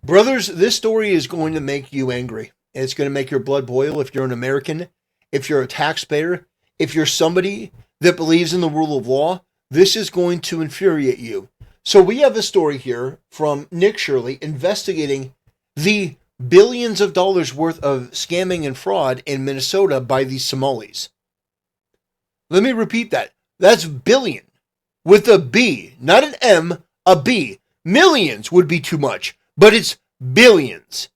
Brothers, this story is going to make you angry. It's going to make your blood boil if you're an American, if you're a taxpayer, if you're somebody that believes in the rule of law. This is going to infuriate you. So we have a story here from Nick Shirley investigating the billions of dollars worth of scamming and fraud in Minnesota by the Somalis. Let me repeat that. That's billion with a B, not an M, a B. Millions would be too much, but it's billions.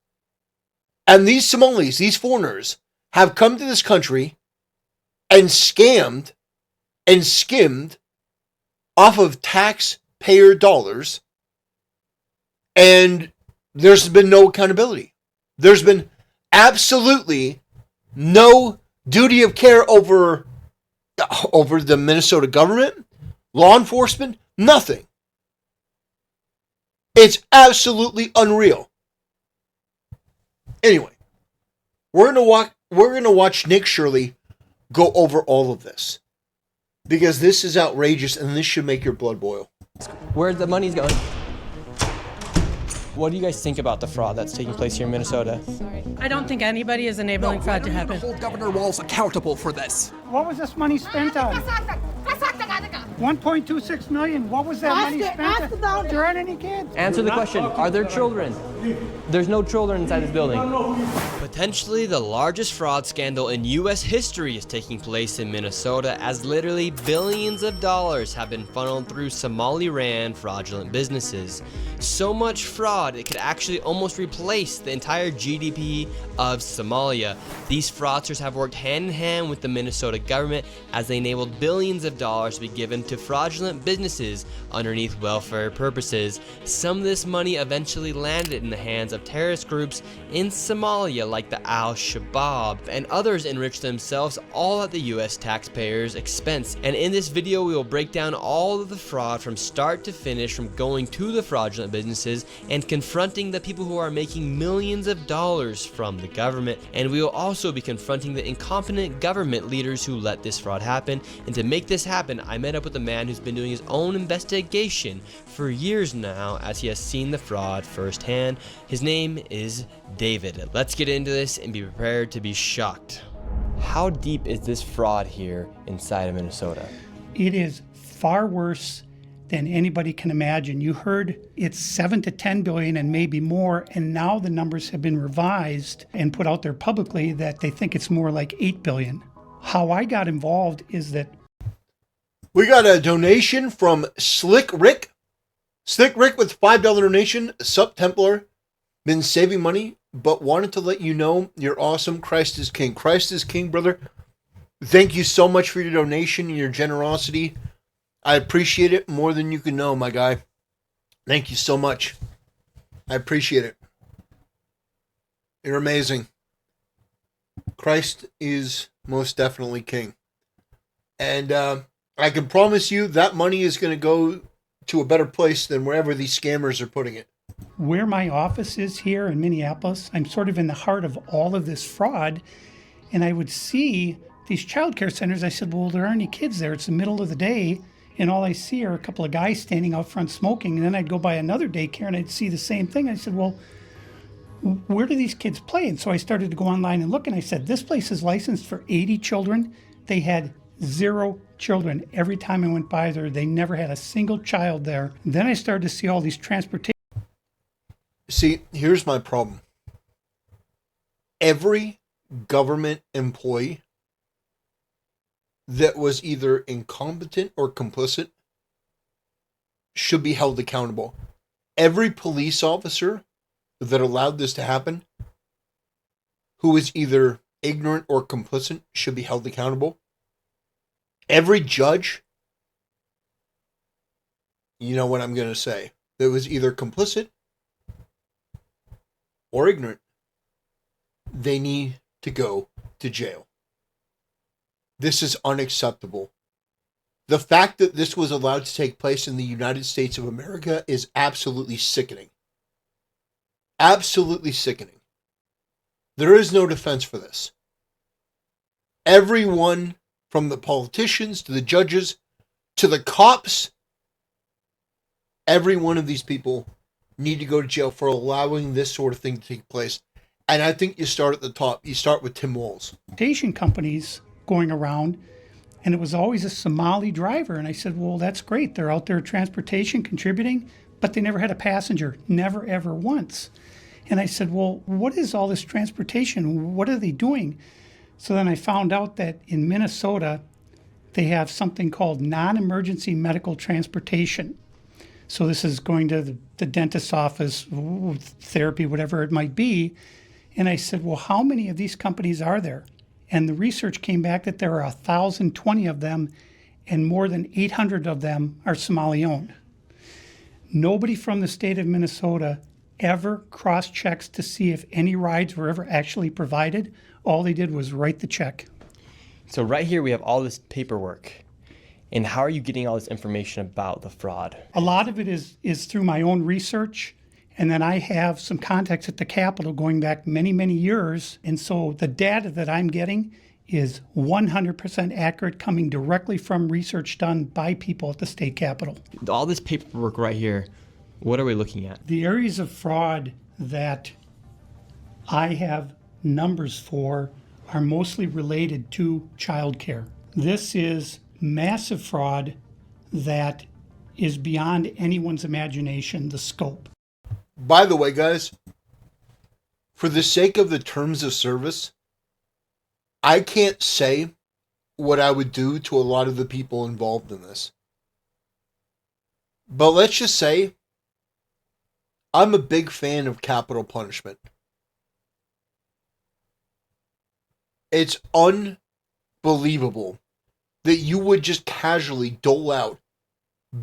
And these Somalis, these foreigners, have come to this country and scammed and skimmed off of taxpayer dollars, and there's been no accountability. There's been absolutely no duty of care over the Minnesota government, law enforcement, nothing. It's absolutely unreal. Anyway, we're gonna watch Nick Shirley go over all of this, because this is outrageous and this should make your blood boil. Where the money's going. What do you guys think about the fraud that's taking place here in Minnesota? I don't think anybody is enabling fraud to happen. Hold Governor Walz accountable for this. What was this money spent on? 1.26 million. What was that money spent on? There aren't any kids. Answer the question. Are there children? There's no children inside this building. Potentially the largest fraud scandal in U.S. history is taking place in Minnesota, as literally billions of dollars have been funneled through Somali-ran fraudulent businesses. So much fraud, it could actually almost replace the entire GDP of Somalia. These fraudsters have worked hand in hand with the Minnesota government as they enabled billions of dollars to be given to fraudulent businesses underneath welfare purposes. Some of this money eventually landed in the hands of terrorist groups in Somalia like the Al-Shabaab, and others enriched themselves all at the US taxpayers' expense. And in this video we will break down all of the fraud from start to finish, from going to the fraudulent businesses and confronting the people who are making millions of dollars from the government. And we will also be confronting the incompetent government leaders who let this fraud happen. And to make this happen, I met up with a man who's been doing his own investigation for years now, as he has seen the fraud firsthand. His name is David. Let's get into this and be prepared to be shocked. How deep is this fraud here inside of Minnesota? It is far worse than anybody can imagine. You heard it's 7 to 10 billion and maybe more, and now the numbers have been revised and put out there publicly that they think it's more like 8 billion. How I got involved is that we got a donation from Slick Rick. Slick Rick with $5 donation, Sup Templar. Been saving money, but wanted to let you know you're awesome. Christ is King. Christ is King, brother. Thank you so much for your donation and your generosity. I appreciate it more than you can know, my guy. Thank you so much. I appreciate it. You're amazing. Christ is most definitely King. And I can promise you that money is going to go to a better place than wherever these scammers are putting it. where my office is here in Minneapolis, I'm sort of in the heart of all of this fraud. And I would see these child care centers. I said, well, there aren't any kids there. It's the middle of the day. And all I see are a couple of guys standing out front smoking. And then I'd go by another daycare and I'd see the same thing. I said, well, where do these kids play? And so I started to go online and look, and I said, this place is licensed for 80 children. They had 0 children. Every time I went by there, they never had a single child there. Then I started to see all these transportation. See, here's my problem. Every government employee that was either incompetent or complicit should be held accountable. Every police officer that allowed this to happen, who is either ignorant or complicit, should be held accountable. Every judge, you know what I'm going to say, that was either complicit or ignorant, they need to go to jail. This is unacceptable. The fact that this was allowed to take place in the United States of America is absolutely sickening. Absolutely sickening. There is no defense for this. Everyone, from the politicians to the judges to the cops, every one of these people need to go to jail for allowing this sort of thing to take place. And I think you start at the top. You start with Tim Walz. Transportation companies going around, and it was always a Somali driver. And I said, well, that's great. They're out there transportation contributing, but they never had a passenger, never, ever once. And I said, well, what is all this transportation? What are they doing? So then I found out that in Minnesota, they have something called non-emergency medical transportation. So this is going to the dentist's office, therapy, whatever it might be. And I said, well, how many of these companies are there? And the research came back that there are 1,020 of them, and more than 800 of them are Somali-owned. Nobody from the state of Minnesota ever cross-checks to see if any rides were ever actually provided. All they did was write the check. So right here we have all this paperwork. And how are you getting all this information about the fraud? A lot of it is through my own research. And then I have some contacts at the Capitol going back many, many years. And so the data that I'm getting is 100% accurate, coming directly from research done by people at the state Capitol. All this paperwork right here, what are we looking at? The areas of fraud that I have numbers for are mostly related to childcare. This is massive fraud that is beyond anyone's imagination, the scope. By the way, guys, for the sake of the terms of service, I can't say what I would do to a lot of the people involved in this. But let's just say I'm a big fan of capital punishment. It's unbelievable that you would just casually dole out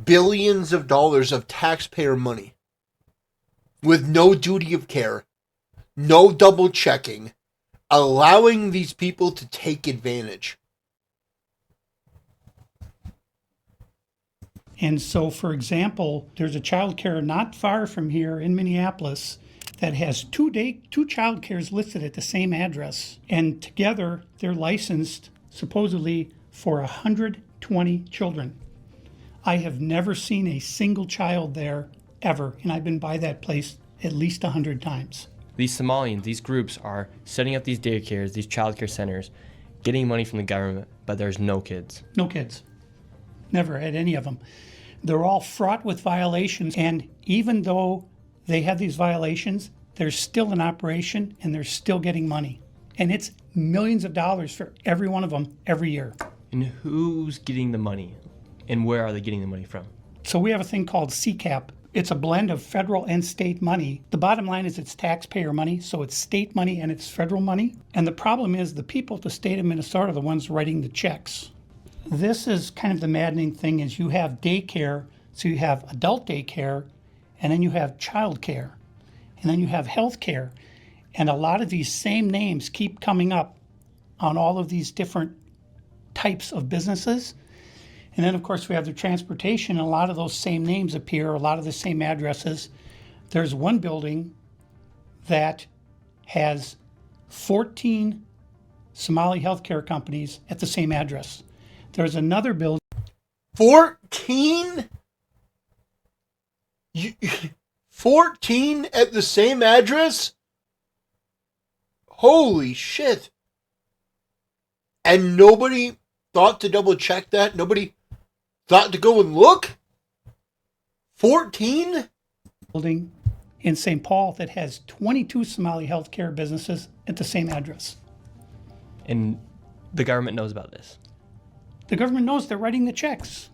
billions of dollars of taxpayer money with no duty of care, no double checking, allowing these people to take advantage. And so, for example, there's a child care not far from here in Minneapolis that has two child cares listed at the same address. And together, they're licensed supposedly for 120 children. I have never seen a single child there ever, and I've been by that place at least 100 times. These Somalians, these groups are setting up these daycares, these childcare centers, getting money from the government, but there's no kids. No kids. Never had any of them. They're all fraught with violations, and even though they have these violations, they're still in operation and they're still getting money. And it's millions of dollars for every one of them every year. And who's getting the money? And where are they getting the money from? So we have a thing called CCAP. It's a blend of federal and state money. The bottom line is it's taxpayer money, so it's state money and it's federal money. And the problem is the people at the state of Minnesota are the ones writing the checks. This is kind of the maddening thing is you have daycare, so you have adult daycare, and then you have child care, and then you have health care. And a lot of these same names keep coming up on all of these different types of businesses. And then, of course, we have the transportation, and a lot of those same names appear, a lot of the same addresses. There's one building that has 14 Somali healthcare companies at the same address. There's another building. 14? 14 at the same address? Holy shit. And nobody thought to double check that? Nobody thought to go and look? 14? Building in St. Paul that has 22 Somali healthcare businesses at the same address. And the government knows about this. The government knows they're writing the checks.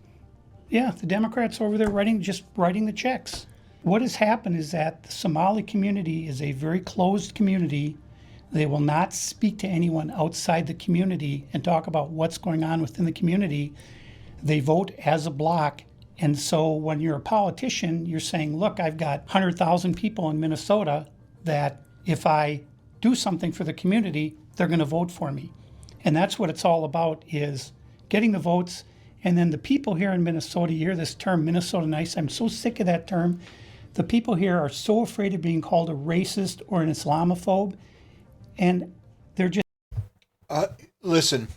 Yeah, the Democrats over there just writing the checks. What has happened is that the Somali community is a very closed community. They will not speak to anyone outside the community and talk about what's going on within the community. They vote as a block. And so when you're a politician, you're saying, look, I've got 100,000 people in Minnesota that if I do something for the community, they're going to vote for me. And that's what it's all about, is getting the votes. And then the people here in Minnesota, you hear this term, Minnesota nice. I'm so sick of that term. The people here are so afraid of being called a racist or an Islamophobe. And they're just... Listen,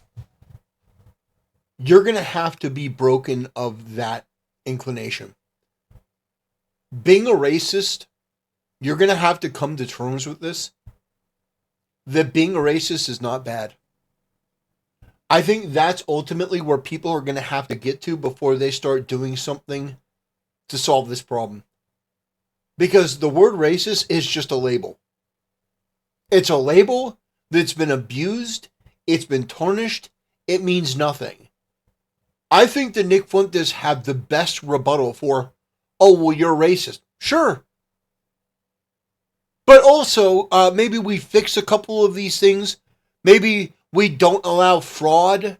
you're going to have to be broken of that inclination. Being a racist you're going to have to come to terms with this. That being a racist is not bad. I think that's ultimately where people are going to have to get to before they start doing something to solve this problem. Because the word racist is just a label. It's a label that's been abused. It's been tarnished. It means nothing. I think the Nick Fuentes have the best rebuttal for, oh, well, you're racist. Sure. But also, maybe we fix a couple of these things. Maybe we don't allow fraud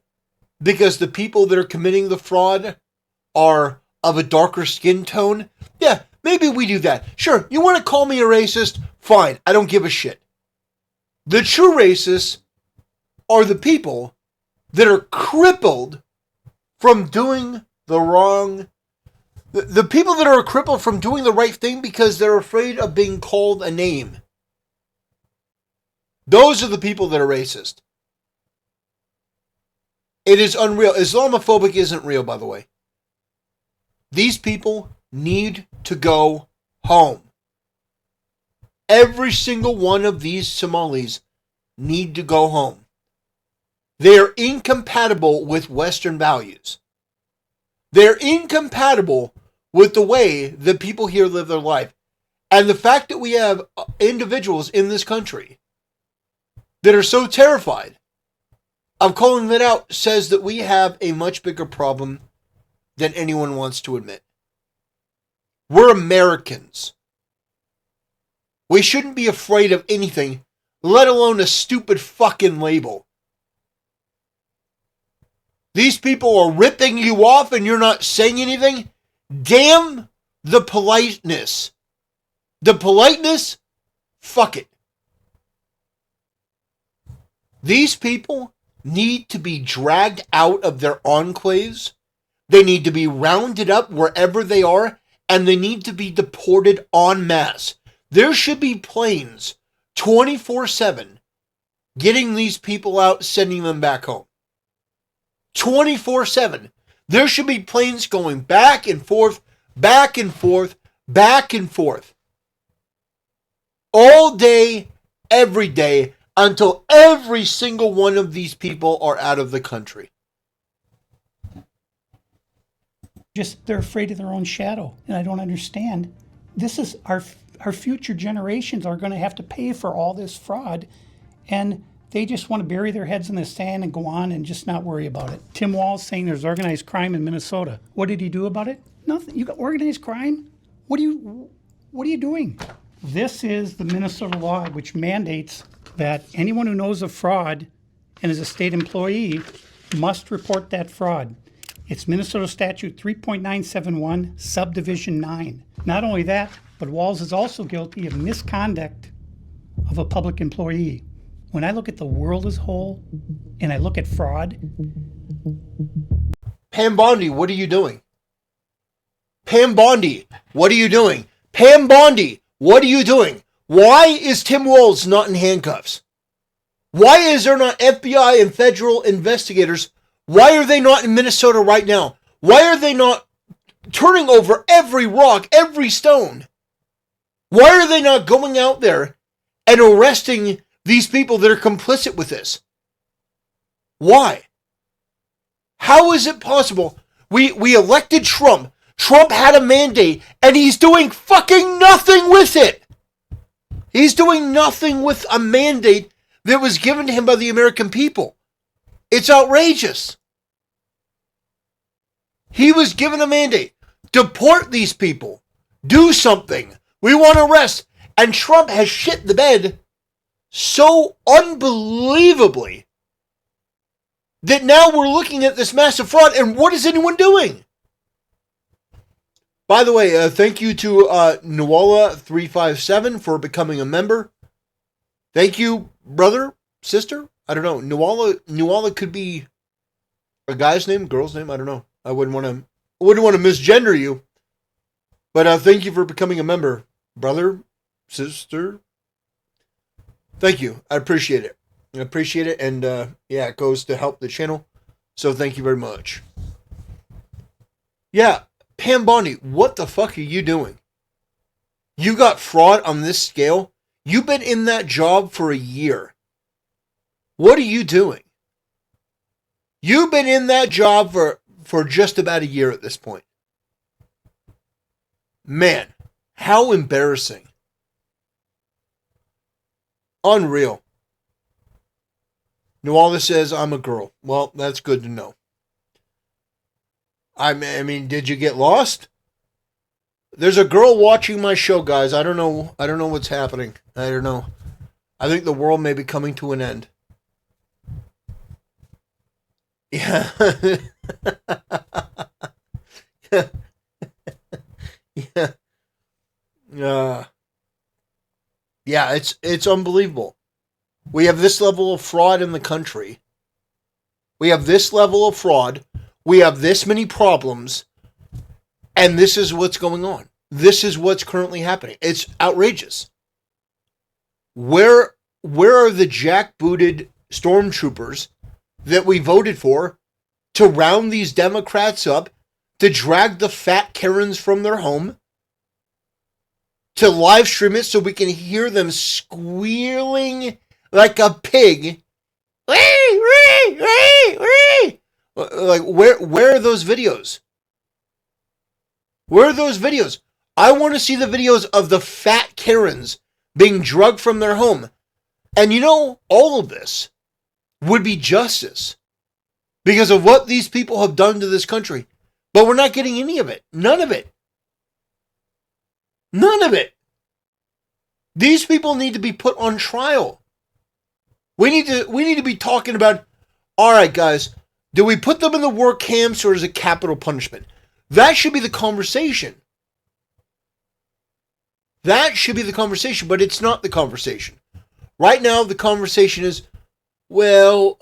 because the people that are committing the fraud are of a darker skin tone. Yeah, maybe we do that. Sure, you want to call me a racist? Fine, I don't give a shit. The true racists are the people that are crippled from doing the wrong. The people that are crippled from doing the right thing because they're afraid of being called a name. Those are the people that are racist. It is unreal. Islamophobic isn't real, by the way. These people need to go home. Every single one of these Somalis need to go home. They are incompatible with Western values. They're incompatible with the way that people here live their life. And the fact that we have individuals in this country that are so terrified of calling that out says that we have a much bigger problem than anyone wants to admit. We're Americans. We shouldn't be afraid of anything, let alone a stupid fucking label. These people are ripping you off and you're not saying anything? Damn the politeness. The politeness? Fuck it. These people need to be dragged out of their enclaves. They need to be rounded up wherever they are, and they need to be deported en masse. There should be planes 24/7 getting these people out, sending them back home. 24/7. There should be planes going back and forth, back and forth, back and forth. All day, every day, until every single one of these people are out of the country. Just they're afraid of their own shadow, and I don't understand. This is our future generations are going to have to pay for all this fraud, and they just want to bury their heads in the sand and go on and just not worry about it. Tim Walz saying there's organized crime in Minnesota. What did he do about it? Nothing. You got organized crime? What are you doing? This is the Minnesota law which mandates that anyone who knows of fraud and is a state employee must report that fraud. It's Minnesota Statute 3.971, Subdivision 9. Not only that, but Walz is also guilty of misconduct of a public employee. When I look at the world as a whole and I look at fraud. Pam Bondi, what are you doing? Pam Bondi, what are you doing? Pam Bondi, what are you doing? Why is Tim Walz not in handcuffs? Why is there not FBI and federal investigators? Why are they not in Minnesota right now? Why are they not turning over every rock, every stone? Why are they not going out there and arresting these people that are complicit with this? Why? How is it possible? We elected Trump. Trump had a mandate and he's doing fucking nothing with it. He's doing nothing with a mandate that was given to him by the American people. It's outrageous. He was given a mandate. Deport these people. Do something. We want to arrest. And Trump has shit the bed so unbelievably that now we're looking at this massive fraud. And what is anyone doing? By the way, thank you to Nuala357 for becoming a member. Thank you, brother, sister. I don't know. Nuala could be a guy's name, girl's name. I don't know. I wouldn't want to misgender you. But thank you for becoming a member, brother, sister. Thank you. I appreciate it. And yeah, it goes to help the channel. So thank you very much. Yeah. Pam Bondi, what the fuck are you doing? You got fraud on this scale. You've been in that job for a year. What are you doing? You've been in that job for just about a year at this point. Man, how embarrassing. Unreal. Nuala says, I'm a girl. Well, that's good to know. I mean, did you get lost? There's a girl watching my show, guys. I don't know what's happening. I don't know. I think the world may be coming to an end. Yeah. Yeah. Yeah, it's unbelievable. We have this level of fraud in the country. We have this level of fraud. We have this many problems. And this is what's going on. This is what's currently happening. It's outrageous. Where are the jackbooted stormtroopers that we voted for to round these Democrats up, to drag the fat Karens from their home, to live stream it so we can hear them squealing like a pig? Wee, wee, wee, wee. Like, where are those videos? Where are those videos? I want to see the videos of the fat Karens being drugged from their home. And you know, all of this would be justice because of what these people have done to this country. But we're not getting any of it. None of it. None of it. These people need to be put on trial. We need to be talking about, all right, guys, do we put them in the work camps or is it capital punishment? That should be the conversation. That should be the conversation, but it's not the conversation. Right now, the conversation is, well,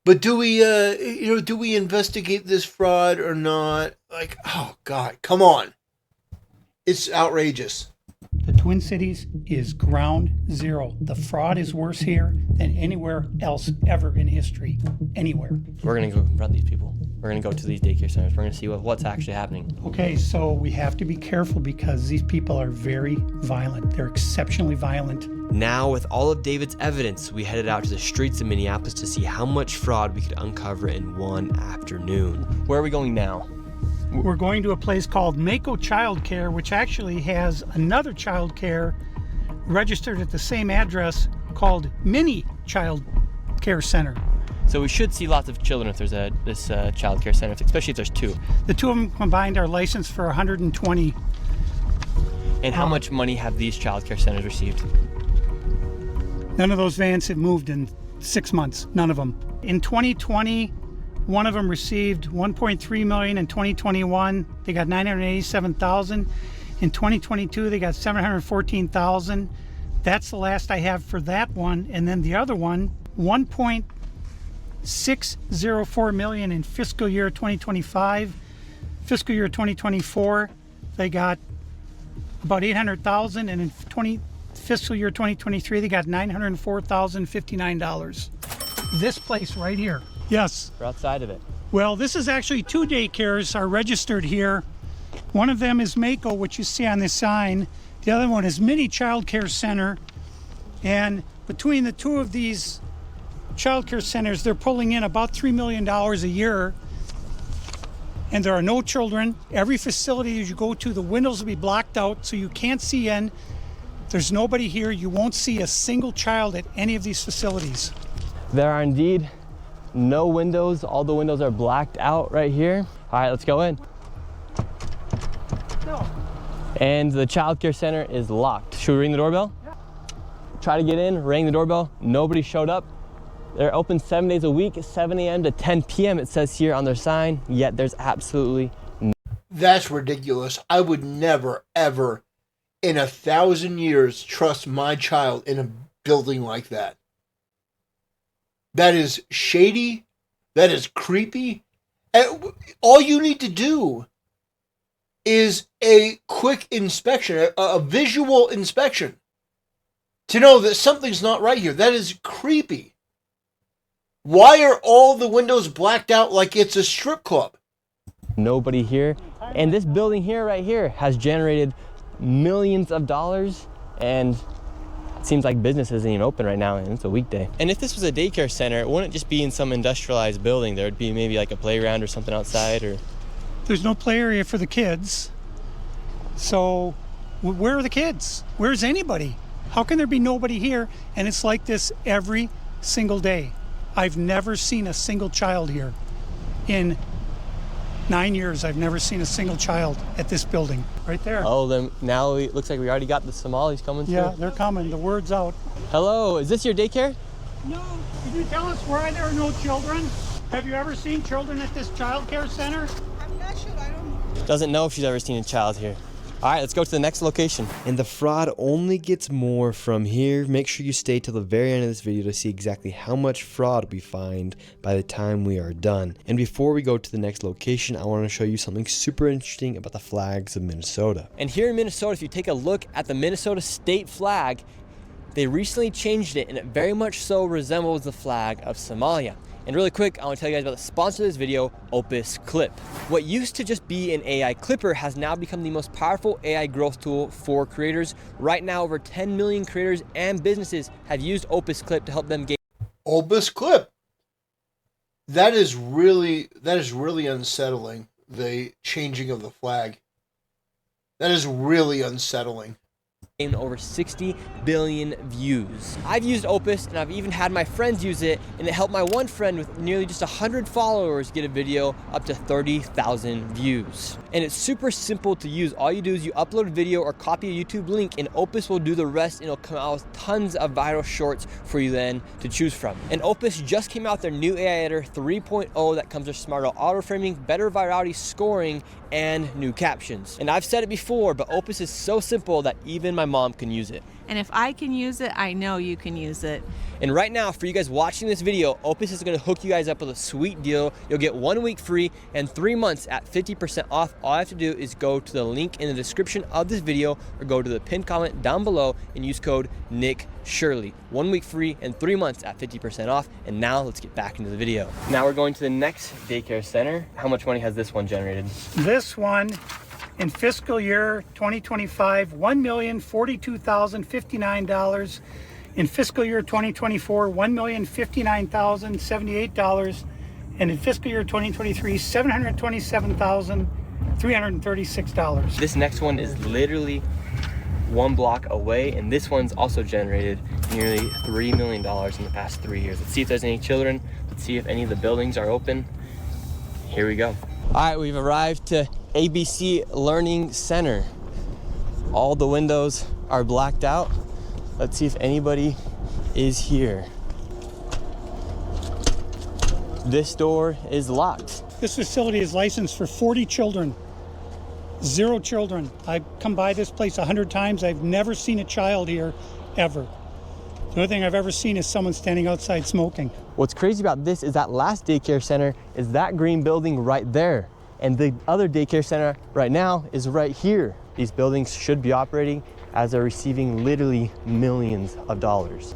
but do we investigate this fraud or not? Like, oh God, come on. It's outrageous. The Twin Cities is ground zero. The fraud is worse here than anywhere else ever in history. Anywhere. We're going to go confront these people. We're going to go to these daycare centers. We're going to see what's actually happening. Okay, so we have to be careful because these people are very violent. They're exceptionally violent. Now, with all of David's evidence, we headed out to the streets of Minneapolis to see how much fraud we could uncover in one afternoon. Where are we going now? We're going to a place called Mako Child Care, which actually has another child care registered at the same address called Mini Child Care Center. So we should see lots of children if there's this child care center, especially if there's two. The two of them combined are licensed for 120. And how much money have these child care centers received? None of those vans have moved in 6 months. None of them. In 2020, one of them received $1.3 million. In 2021, they got $987,000. In 2022, they got $714,000. That's the last I have for that one. And then the other one, $1.604 million in fiscal year 2025. Fiscal year 2024, they got about $800,000, and in fiscal year 2023, they got $904,059. This place right here. Yes. We're outside of it. Well, this is actually two daycares are registered here. One of them is Mako, which you see on this sign. The other one is Mini Child Care Center. And between the two of these child care centers, they're pulling in about $3 million a year. And there are no children. Every facility you go to, the windows will be blocked out so you can't see in. There's nobody here. You won't see a single child at any of these facilities. There are indeed no windows. All the windows are blacked out right here. All right, let's go in. No. And the child care center is locked. Should we ring the doorbell? Yeah. Try to get in, ring the doorbell. Nobody showed up. They're open 7 days a week, 7 a.m. to 10 p.m. it says here on their sign, yet there's absolutely no. That's ridiculous. I would never, ever in 1,000 years trust my child in a building like that. That is shady. That is creepy. And all you need to do is a quick inspection, a visual inspection, to know that something's not right here. That is creepy. Why are all the windows blacked out like it's a strip club? Nobody here. And this building here, right here, has generated millions of dollars, and it seems like business isn't even open right now, and it's a weekday. And if this was a daycare center, it wouldn't just be in some industrialized building. There would be maybe like a playground or something outside, or... There's no play area for the kids. So where are the kids? Where's anybody? How can there be nobody here? And it's like this every single day. I've never seen a single child here. In 9 years, I've never seen a single child at this building. Right there. Oh, then now it looks like we already got the Somalis coming through. Yeah, they're coming. The word's out. Hello, is this your daycare? No. Can you tell us why there are no children? Have you ever seen children at this child care center? I'm not sure. I don't know. Doesn't know if she's ever seen a child here. All right, let's go to the next location. And the fraud only gets more from here. Make sure you stay till the very end of this video to see exactly how much fraud we find by the time we are done. And before we go to the next location, I want to show you something super interesting about the flags of Minnesota. And here in Minnesota, if you take a look at the Minnesota state flag, they recently changed it, and it very much so resembles the flag of Somalia. And really quick, I want to tell you guys about the sponsor of this video, Opus Clip. What used to just be an AI clipper has now become the most powerful AI growth tool for creators. Right now, over 10 million creators and businesses have used Opus Clip to help them gain. Opus Clip. That is really unsettling, the changing of the flag. That is really unsettling. Over 60 billion views. I've used Opus, and I've even had my friends use it, and it helped my one friend with nearly just 100 followers get a video up to 30,000 views. And it's super simple to use. All you do is you upload a video or copy a YouTube link, and Opus will do the rest, and it'll come out with tons of viral shorts for you then to choose from. And Opus just came out with their new AI editor 3.0 that comes with smarter auto framing, better virality scoring, and new captions. And I've said it before, but Opus is so simple that even my mom can use it. And if I can use it, I know you can use it. And right now, for you guys watching this video, Opus is gonna hook you guys up with a sweet deal. You'll get 1 week free and 3 months at 50% off. All I have to do is go to the link in the description of this video or go to the pinned comment down below and use code NickShirley. 1 week free and 3 months at 50% off. And now let's get back into the video. Now we're going to the next daycare center. How much money has this one generated? This one, in fiscal year 2025, $1,042,059. In fiscal year 2024, $1,059,078. And in fiscal year 2023, $727,336. This next one is literally 1 block away, and this one's also generated nearly $3 million in the past 3 years. Let's see if there's any children. Let's see if any of the buildings are open. Here we go. All right, we've arrived to ABC Learning Center. All the windows are blacked out. Let's see if anybody is here. This door is locked. This facility is licensed for 40 children. 0 children. I've come by this place 100 times. I've never seen a child here, ever. The only thing I've ever seen is someone standing outside smoking. What's crazy about this is that last daycare center is that green building right there. And the other daycare center right now is right here. These buildings should be operating as they're receiving literally millions of dollars.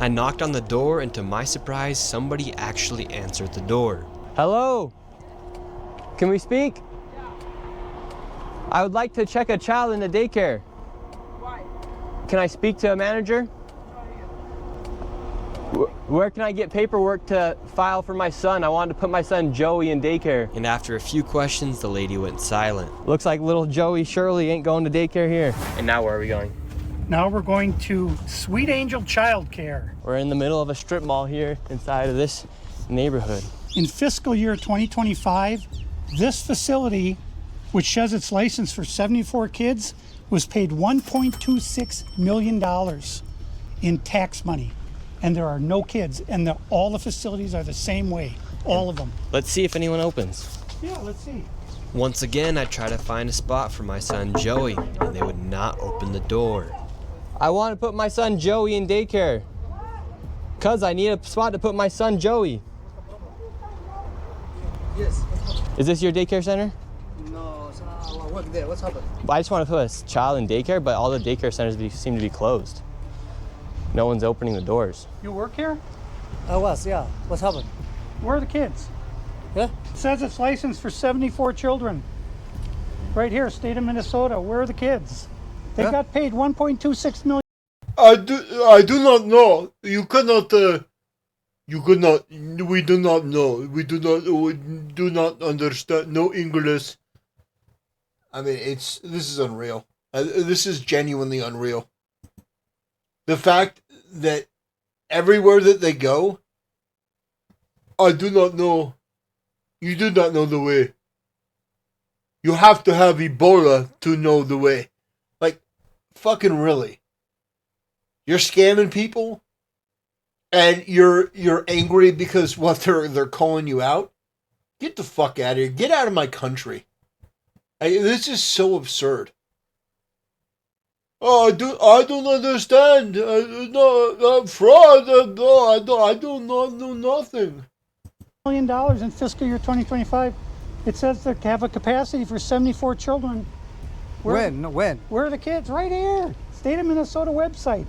I knocked on the door, and to my surprise, somebody actually answered the door. Hello? Can we speak? I would like to check a child in the daycare. Why? Can I speak to a manager? Where can I get paperwork to file for my son? I wanted to put my son Joey in daycare. And after a few questions, the lady went silent. Looks like little Joey Shirley ain't going to daycare here. And now where are we going? Now we're going to Sweet Angel Child Care. We're in the middle of a strip mall here inside of this neighborhood. In fiscal year 2025, this facility, which says it's licensed for 74 kids, was paid $1.26 million in tax money. And there are no kids, and all the facilities are the same way, all of them. Let's see if anyone opens. Yeah, let's see. Once again, I try to find a spot for my son Joey, and they would not open the door. I want to put my son Joey in daycare. Cuz I need a spot to put my son Joey. Yes. Is this your daycare center? No, I work there. What's happened? I just want to put a child in daycare, but all the daycare centers seem to be closed. No one's opening the doors. You work here? I was, yeah. What's happened? Where are the kids? Yeah? It says it's licensed for 74 children. Right here, state of Minnesota. Where are the kids? They got paid 1.26 million. I do not know. You could not, we do not know. We do not understand, no English. I mean, this is unreal. This is genuinely unreal. The fact that everywhere that they go, I do not know. You do not know the way. You have to have Ebola to know the way. Like, fucking really. You're scamming people, and you're angry because what they're calling you out. Get the fuck out of here. Get out of my country. This is so absurd. Oh, I don't understand. No, fraud. No, I do not know nothing. $1 million in fiscal year 2025. It says they have a capacity for 74 children. When? Where are the kids? Right here. State of Minnesota website.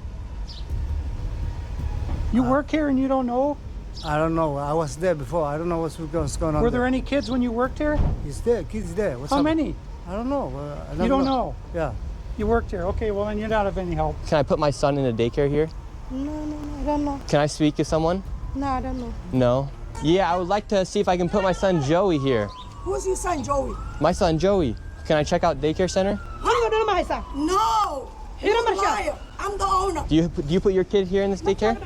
You work here and you don't know? I don't know. I was there before. I don't know what's going on. Were there any kids when you worked here? He's there. Kids there. What's How up? many? I don't know. You don't know? Yeah. You worked here. Okay, well then you're not of any help. Can I put my son in a daycare here? No, I don't know. Can I speak to someone? No, I don't know. No? Yeah, I would like to see if I can put my son Joey here. Who's your son, Joey? My son Joey. Can I check out daycare center? No! You're a liar. I'm the owner. Do you put your kid here in this daycare?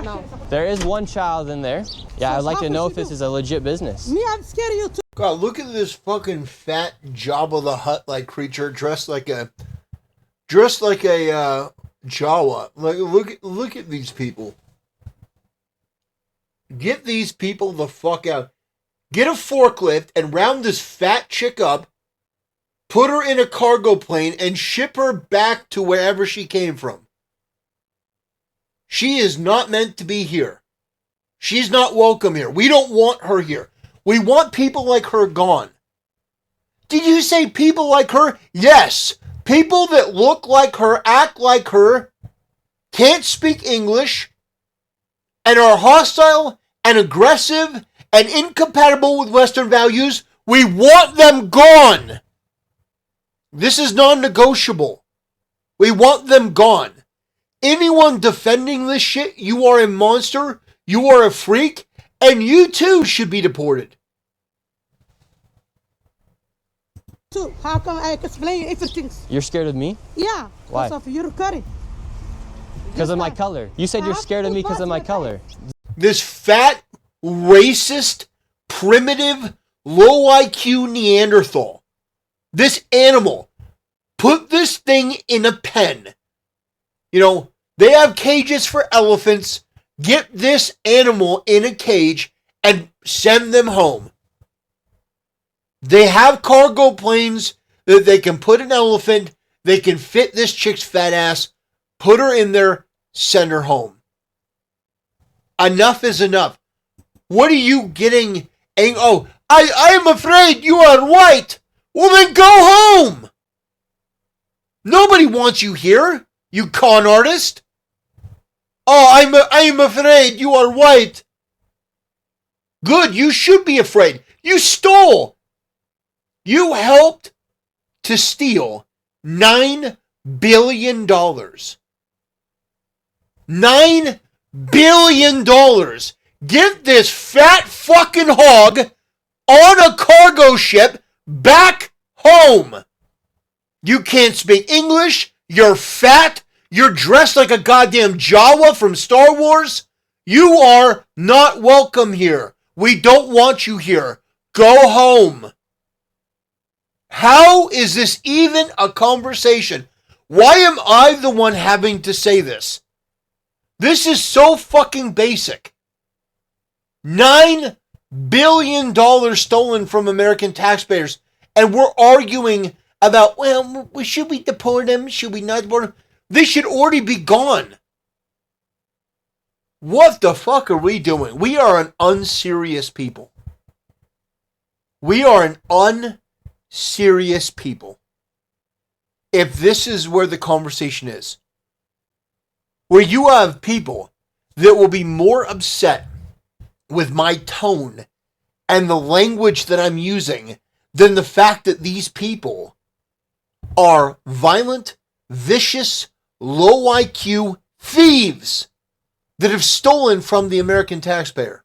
No. There is one child in there. Yeah, I'd like to know if this is a legit business. Me, I'm scared of you too. God, look at this fucking fat Jabba the Hutt like creature dressed like a Jawa. Like look at these people. Get these people the fuck out. Get a forklift and round this fat chick up, put her in a cargo plane, and ship her back to wherever she came from. She is not meant to be here. She's not welcome here. We don't want her here. We want people like her gone. Did you say people like her? Yes. People that look like her, act like her, can't speak English, and are hostile and aggressive and incompatible with Western values. We want them gone. This is non-negotiable. We want them gone. Anyone defending this shit, you are a monster, you are a freak, and you too should be deported. So how come I explain everything? You're scared of me? Yeah. Why? Because of your curry. Because of my color. You said you're scared of me because of my color. This fat, racist, primitive, low IQ Neanderthal. This animal. Put this thing in a pen. You know, they have cages for elephants. Get this animal in a cage and send them home. They have cargo planes that they can put an elephant. They can fit this chick's fat ass. Put her in there. Send her home. Enough is enough. What are you getting? Oh, I am afraid you are white. Well, then go home. Nobody wants you here, you con artist. Oh, I am afraid you are white. Good, you should be afraid. You stole. You helped to steal $9 billion. $9 billion. Get this fat fucking hog on a cargo ship back home. You can't speak English. You're fat. You're dressed like a goddamn Jawa from Star Wars. You are not welcome here. We don't want you here. Go home. How is this even a conversation? Why am I the one having to say this? This is so fucking basic. $9 billion stolen from American taxpayers. And we're arguing about, well, should we deport them? Should we not deport them? They should already be gone. What the fuck are we doing? We are an unserious people. We are an unserious people. If this is where the conversation is. Where you have people that will be more upset with my tone and the language that I'm using than the fact that these people are violent, vicious, low IQ thieves that have stolen from the American taxpayer.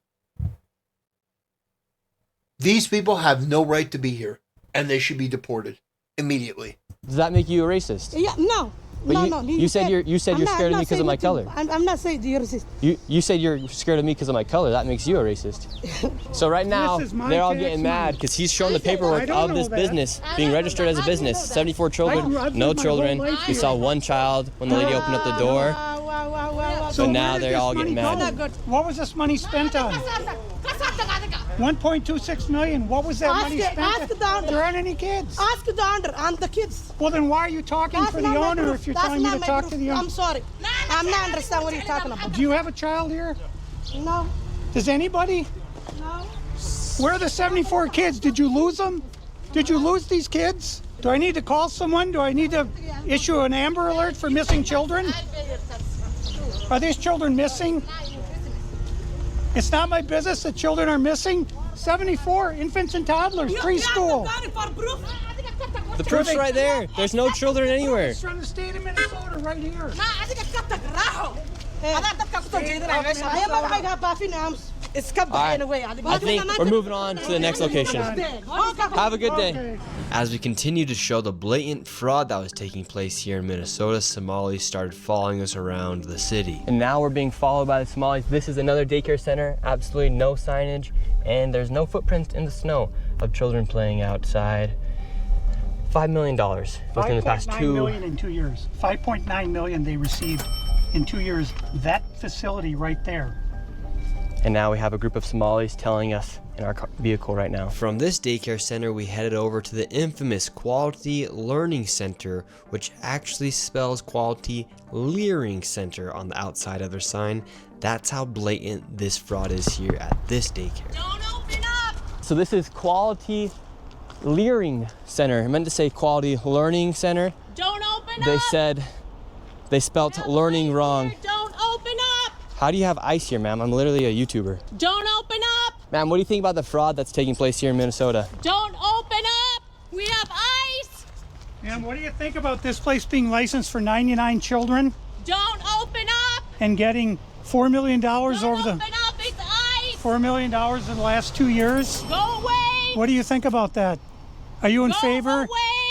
These people have no right to be here, and they should be deported immediately. Does that make you a racist? Yeah, no. But No. you said you're scared of me because of my color. I'm not saying you're racist. You said you're scared of me because of my color. That makes you a racist. So right now, This is my they're all tax getting money. mad because he's showing the I paperwork don't of know this that. business being registered as a business. 74 children, I've no lived my children. whole life We here. saw one child when the lady opened up the door. So But now where did they're this all getting money mad. go? What was this money spent on? 1.26 million. What was that money spent ask on? the owner. There aren't any kids. Ask the owner and the kids. Well, then why are you talking That's for not the my owner proof. if you're That's telling me not to my talk proof. to the owner? I'm sorry. I'm not understand what you're talking about. Do you have a child here? No. Does anybody? No. Where are the 74 kids? Did you lose them? Did you lose these kids? Do I need to call someone? Do I need to issue an Amber Alert for missing children? Are these children missing? It's not my business that children are missing. 74 infants and toddlers, preschool. The proof's right there. There's no children anywhere. It's from the state of Minnesota right here. I think we're moving on to the next location. Have a good day. As we continue to show the blatant fraud that was taking place here in Minnesota, Somalis started following us around the city. And now we're being followed by the Somalis. This is another daycare center, absolutely no signage, and there's no footprints in the snow of children playing outside. $5 million within the past 5.9 million in 2 years. 5.9 million they received in 2 years. That facility right there. And now we have a group of Somalis telling us in our vehicle right now. From this daycare center, we headed over to the infamous Quality Learning Center, which actually spells Quality Leering Center on the outside of their sign. That's how blatant this fraud is here at this daycare. Don't open up! So this is Quality Leering Center. I meant to say Quality Learning Center. Don't open They up! said they spelt learning wrong. Don't open up! How do you have ice here, ma'am? I'm literally a YouTuber. Don't open up! Ma'am, what do you think about the fraud that's taking place here in Minnesota? Don't open up! We have ice! And what do you think about this place being licensed for 99 children Don't open up! and getting $4 million over Don't the open up! It's ice! $4 million in the last 2 years? Go away! What do you think about that? Are you in Go favor? away!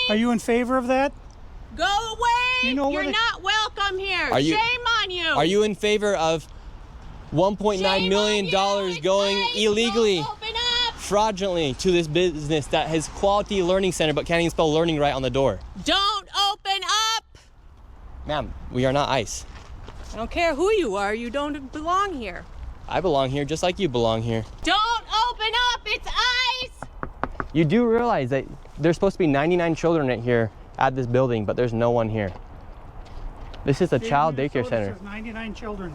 Are you in favor of that? Go away! You know where You're the- not welcome here. Are you- Shame on you. Are you in favor of $1.9 Shame million on you. going It's ice. illegally, Don't open up. fraudulently to this business that has Quality Learning Center but can't even spell learning right on the door? Don't open up. Ma'am, we are not ICE. I don't care who you are. You don't belong here. I belong here just like you belong here. Don't open up. It's ice. You do realize that there's supposed to be 99 children in here at this building, but there's no one here. This is a child daycare Minnesota center. says 99 children.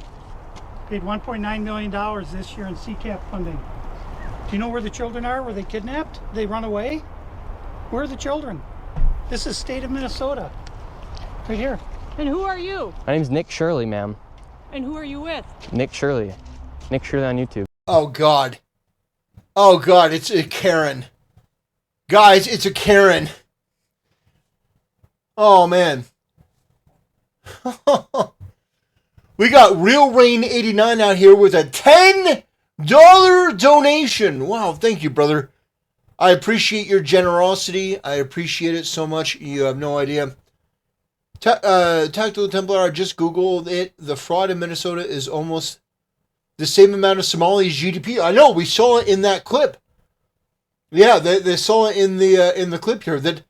Paid $1.9 million this year in CCAP funding. Do you know where the children are? Were they kidnapped? They run away? Where are the children? This is state of Minnesota. Right here. And who are you? My name's Nick Shirley, ma'am. And who are you with? Nick Shirley. Nick Shirley on YouTube. Oh, God. Oh, God, it's a Karen. Guys, it's a Karen. Oh, man. We got Real Rain 89 out here with a $10 donation. Wow, thank you, brother. I appreciate your generosity. I appreciate it so much. You have no idea. Tactical Templar, I just Googled it. The fraud in Minnesota is almost the same amount of Somali's GDP. I know, we saw it in that clip. Yeah, they saw it in the clip here that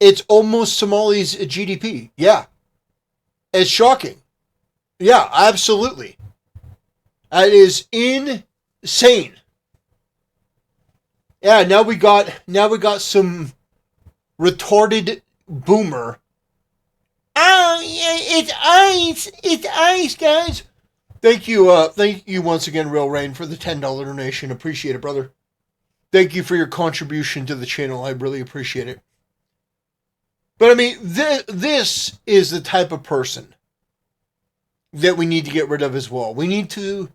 it's almost Somali's GDP. Yeah. It's shocking. Yeah, absolutely. That is insane. Yeah, now we got some retarded boomer. Oh, yeah, it's ice, guys. Thank you once again, Real Rain, for the $10 donation. Appreciate it, brother. Thank you for your contribution to the channel. I really appreciate it. But I mean, this is the type of person that we need to get rid of as well. We need to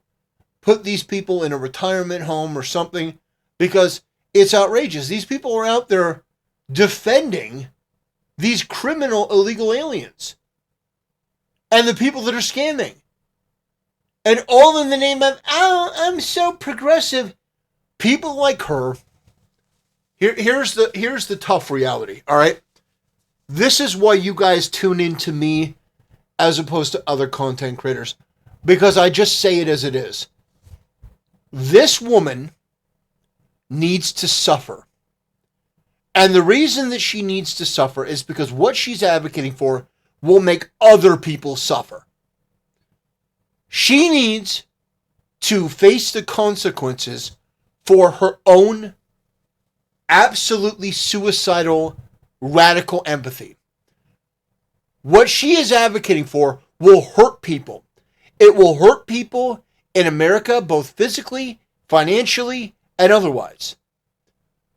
put these people in a retirement home or something because it's outrageous. These people are out there defending these criminal illegal aliens and the people that are scamming. And all in the name of, oh, I'm so progressive. People like her. Here's the tough reality, all right? This is why you guys tune in to me as opposed to other content creators. Because I just say it as it is. This woman needs to suffer. And the reason that she needs to suffer is because what she's advocating for will make other people suffer. She needs to face the consequences for her own absolutely suicidal, radical empathy. What she is advocating for will hurt people. It will hurt people in America, both physically, financially, and otherwise.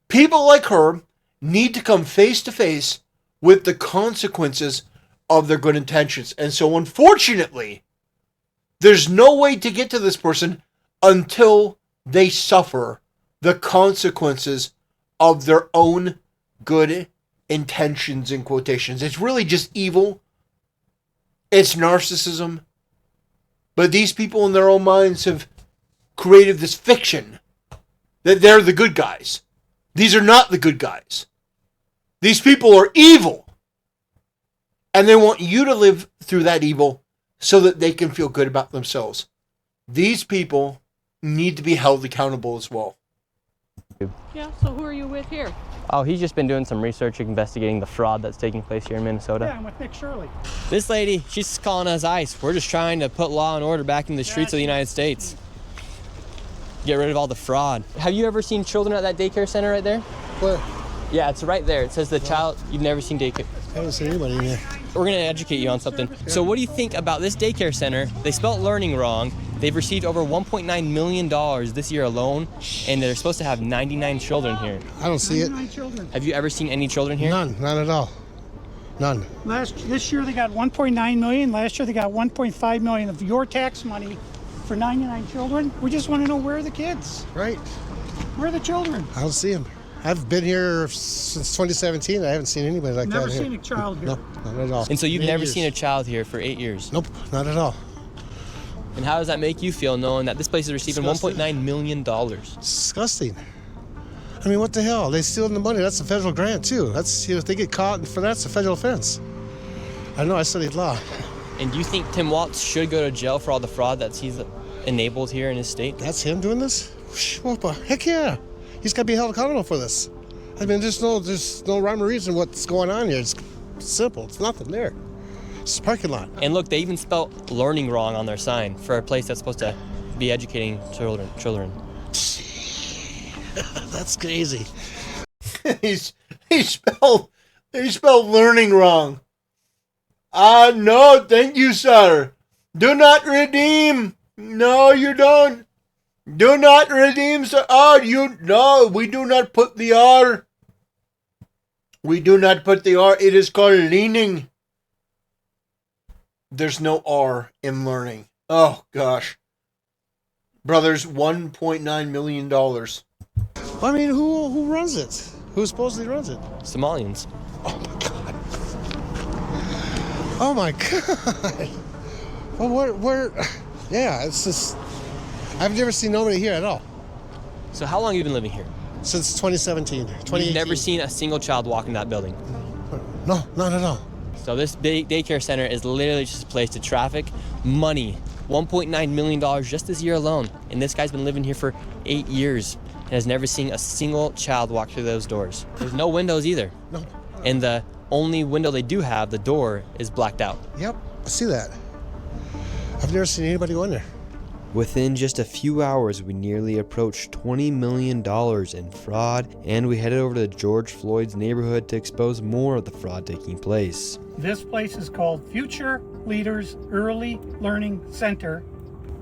People like her need to come face to face with the consequences of their good intentions. And so, unfortunately, there's no way to get to this person until they suffer the consequences of their own good intentions, in quotations. It's really just evil. It's narcissism. But these people in their own minds have created this fiction that they're the good guys. These are not the good guys. These people are evil. And they want you to live through that evil so that they can feel good about themselves. These people need to be held accountable as well. Yeah, so who are you with here? Oh, he's just been doing some research investigating the fraud that's taking place here in Minnesota. Yeah, I'm with Nick Shirley. This lady, she's calling us ICE. We're just trying to put law and order back in the streets of the United States. Get rid of all the fraud. Have you ever seen children at that daycare center right there? Where? Yeah, it's right there. It says the child, you've never seen daycare. I haven't seen anybody in here. We're going to educate you on something. So what do you think about this daycare center? They spelled learning wrong. They've received over $1.9 million this year alone, and they're supposed to have 99 children here. I don't see it. 99 children. Have you ever seen any children here? None at all. None. This year they got 1.9 million. Last year they got 1.5 million of your tax money for 99 children. We just want to know, where are the kids? Right. Where are the children? I don't see them. I've been here since 2017. I haven't seen anybody like Never that seen here. a child here. No, not at all. And so you've 8 never years. seen a child here for 8 years? Nope, not at all. And how does that make you feel knowing that this place is receiving $1.9 million? It's disgusting. I mean, what the hell? They stealing the money. That's a federal grant too. That's, if they get caught for that's a federal offense. I know. I studied law. And do you think Tim Walz should go to jail for all the fraud that he's enabled here in his state? That's him doing this? Well, heck yeah. He's got to be held accountable for this. I mean, there's no rhyme or reason what's going on here. It's simple. It's nothing there. It's a parking lot. And look, they even spelled learning wrong on their sign for a place that's supposed to be educating children. That's crazy. He spelled learning wrong. No, thank you, sir. Do not redeem. No, you don't. Do not redeem, sir. No, we do not put the R. We do not put the R. It is called leaning. There's no R in learning. Oh, gosh. Brothers, $1.9 million. I mean, who runs it? Who supposedly runs it? Somalians. Oh, my God. Oh, my God. Well, where? Yeah, it's just, I've never seen nobody here at all. So how long have you been living here? Since 2017, 2018. You've never seen a single child walk in that building? No, not at all. So this daycare center is literally just a place to traffic money. $1.9 million just this year alone. And this guy's been living here for 8 years and has never seen a single child walk through those doors. There's no windows either. No. And the only window they do have, the door, is blacked out. Yep, I see that. I've never seen anybody go in there. Within just a few hours, we nearly approached $20 million in fraud, and we headed over to George Floyd's neighborhood to expose more of the fraud taking place. This place is called Future Leaders Early Learning Center,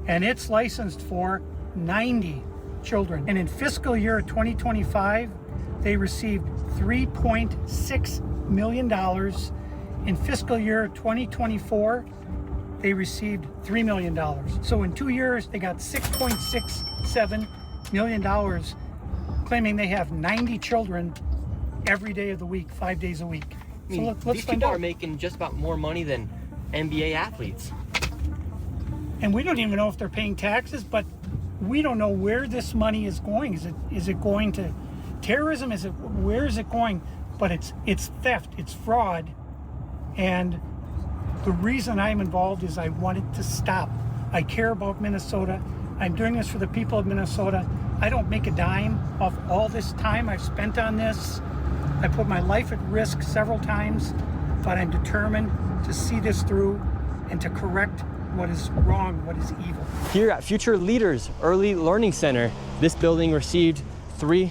and it's licensed for 90 children. And in fiscal year 2025, they received $3.6 million. In fiscal year 2024, they received $3 million. So in 2 years, they got $6.67 million, claiming they have 90 children every day of the week, 5 days a week. I mean, let's these find people out. are making just about more money than NBA athletes. And we don't even know if they're paying taxes, but we don't know where this money is going. Is it going to terrorism? Where is it going? But it's theft, it's fraud. And the reason I'm involved is I want it to stop. I care about Minnesota. I'm doing this for the people of Minnesota. I don't make a dime off all this time I've spent on this. I put my life at risk several times, but I'm determined to see this through and to correct what is wrong, what is evil. Here at Future Leaders Early Learning Center, this building received over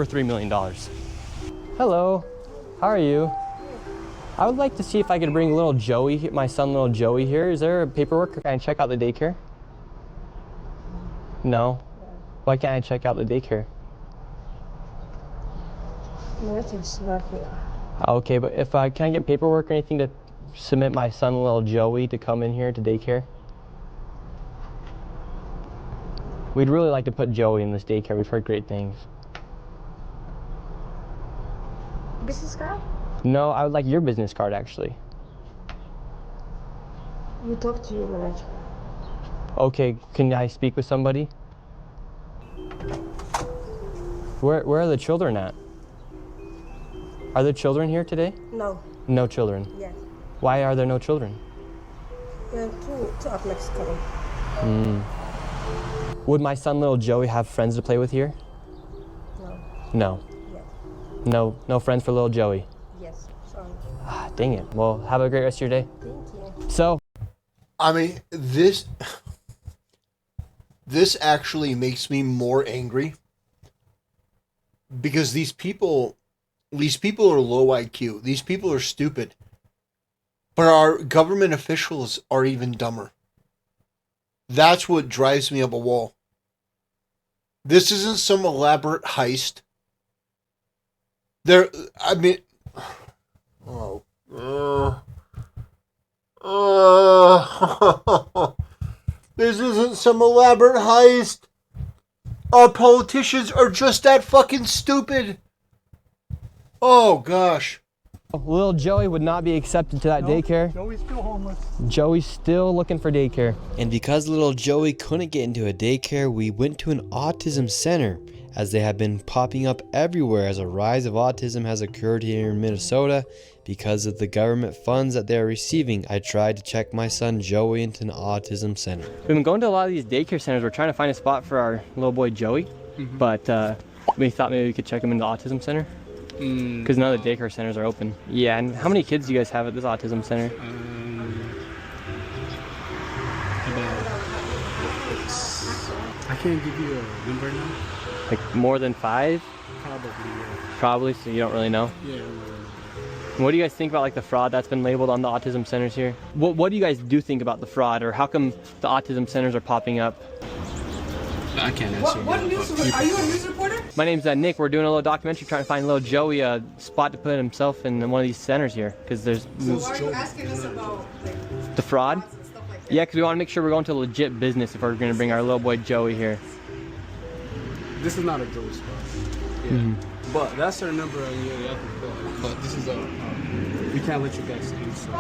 $3 million. Hello, how are you? I would like to see if I could bring little Joey, my son little Joey here. Is there paperwork or can I check out the daycare? No. Why can't I check out the daycare? Okay, but if can I get paperwork or anything to submit my son little Joey to come in here to daycare? We'd really like to put Joey in this daycare. We've heard great things. Business card? No, I would like your business card actually. You talk to your manager. Okay, can I speak with somebody? Where are the children at? Are there children here today? No. No children? Yes. Why are there no children? Two of Mexico. Would my son little Joey have friends to play with here? No. No. Yes. No friends for little Joey? Yes. Sorry. Ah, dang it. Well, have a great rest of your day. Thank you. So, I mean, this actually makes me more angry because these people are low IQ. These people are stupid. But our government officials are even dumber. That's what drives me up a wall. This isn't some elaborate heist. This isn't some elaborate heist. Our politicians are just that fucking stupid. Oh, gosh. little Joey would not be accepted to that daycare. Joey's still homeless. Joey's still looking for daycare. And because little Joey couldn't get into a daycare, we went to an autism center, as they have been popping up everywhere as a rise of autism has occurred here in Minnesota because of the government funds that they are receiving. I tried to check my son Joey into an autism center. We've been going to a lot of these daycare centers. We're trying to find a spot for our little boy Joey, but we thought maybe we could check him into the autism center because none of the daycare centers are open. Yeah, and how many kids do you guys have at this autism center? I can't give you a number now. Like more than 5? Probably, yeah. Probably, so you don't really know? Yeah, I don't really know. What do you guys think about like the fraud that's been labeled on the autism centers here? What do you guys do think about the fraud, or how come the autism centers are popping up? I can't answer you. What news? Are you a news reporter? My name's Nick. We're doing a little documentary trying to find little Joey a spot to put himself in one of these centers here, because there's So why are you asking us about like the fraud. and stuff like that? Yeah, because we want to make sure we're going to legit business if we're going to bring our little boy Joey here. This is not a Joey spot. Yeah. But that's our number on the other call. But this is we can't let you guys in. So.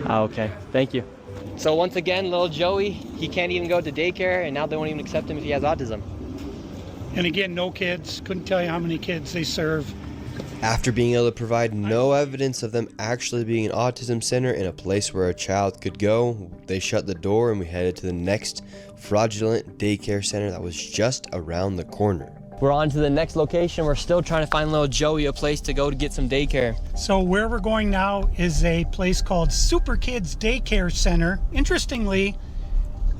Okay, thank you. So once again, little Joey, he can't even go to daycare, and now they won't even accept him if he has autism. And again, no kids. Couldn't tell you how many kids they serve. After being able to provide no evidence of them actually being an autism center and a place where a child could go, they shut the door and we headed to the next fraudulent daycare center that was just around the corner. We're on to the next location. We're still trying to find little Joey a place to go to get some daycare. So where we're going now is a place called Super Kids Daycare Center. Interestingly,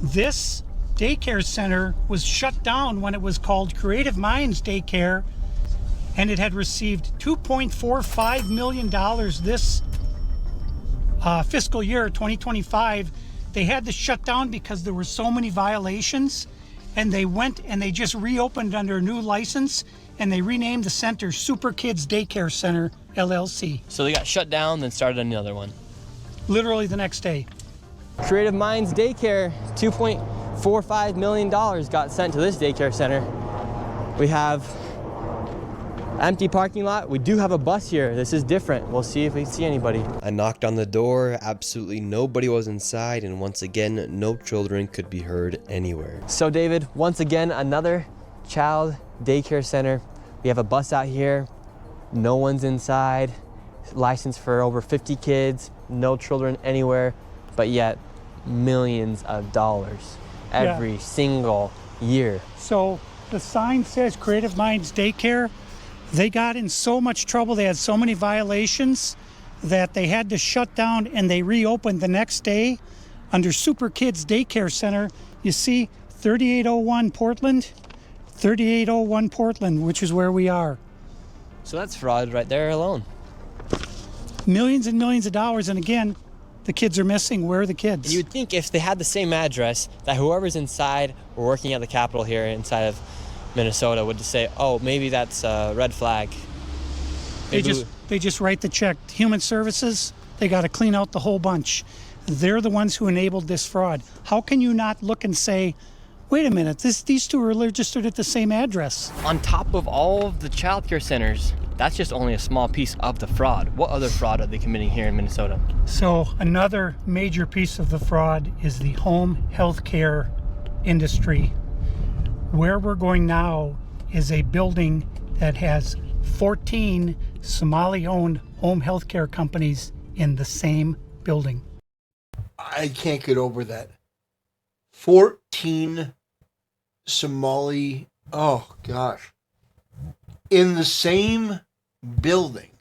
this daycare center was shut down when it was called Creative Minds Daycare, and it had received $2.45 million this fiscal year, 2025. They had to shut down because there were so many violations, and they went and they just reopened under a new license, and they renamed the center Super Kids Daycare Center, LLC. So they got shut down, then started another one. Literally the next day. Creative Minds Daycare, $2.45 million got sent to this daycare center. We have Empty parking lot. We do have a bus here. This is different. We'll see if we see anybody. I knocked on the door, absolutely nobody was inside, and once again, no children could be heard anywhere. So David, once again, another child daycare center. We have a bus out here. No one's inside. Licensed for over 50 kids. No children anywhere, but yet millions of dollars every single year. So the sign says Creative Minds Daycare. They got in so much trouble, they had so many violations that they had to shut down, and they reopened the next day under Super Kids Daycare Center. You see 3801 Portland, 3801 Portland, which is where we are. So that's fraud right there alone. Millions and millions of dollars, and again, the kids are missing. Where are the kids? You'd think if they had the same address, that whoever's inside or working at the Capitol here inside of Minnesota would just say, oh, maybe that's a red flag. They just write the check. Human Services, they got to clean out the whole bunch. They're the ones who enabled this fraud. How can you not look and say, wait a minute, these two are registered at the same address? On top of all of the child care centers, that's just only a small piece of the fraud. What other fraud are they committing here in Minnesota? So another major piece of the fraud is the home health care industry. Where we're going now is a building that has 14 Somali-owned home health care companies in the same building. I can't get over that. 14 Somali, oh gosh, in the same building.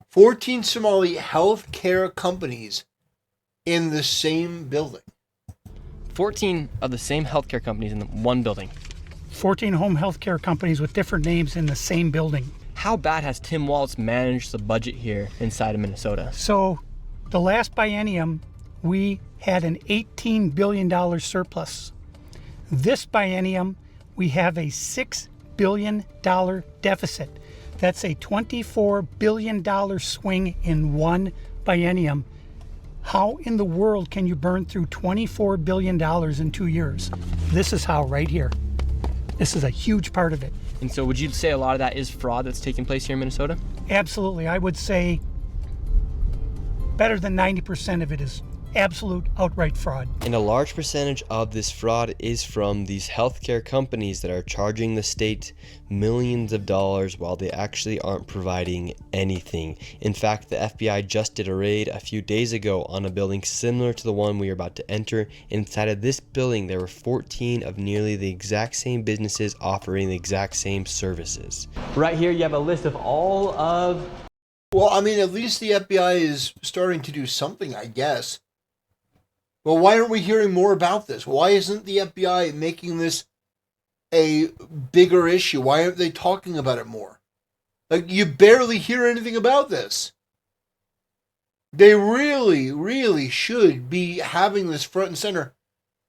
14 Somali healthcare companies in the same building. 14 of the same healthcare companies in one building. 14 home healthcare companies with different names in the same building. How bad has Tim Walz managed the budget here inside of Minnesota? So the last biennium, we had an $18 billion surplus. This biennium, we have a $6 billion deficit. That's a $24 billion swing in one biennium. How in the world can you burn through $24 billion in 2 years? This is how, right here. This is a huge part of it. And so would you say a lot of that is fraud that's taking place here in Minnesota? Absolutely. I would say better than 90% of it is absolute outright fraud. And a large percentage of this fraud is from these healthcare companies that are charging the state millions of dollars while they actually aren't providing anything. In fact, the FBI just did a raid a few days ago on a building similar to the one we are about to enter. Inside of this building, there were 14 of nearly the exact same businesses offering the exact same services. Right here, you have a list of all of... Well, I mean, at least the FBI is starting to do something, I guess. Well, why aren't we hearing more about this? Why isn't the FBI making this a bigger issue? Why aren't they talking about it more? Like, you barely hear anything about this. They really, really should be having this front and center.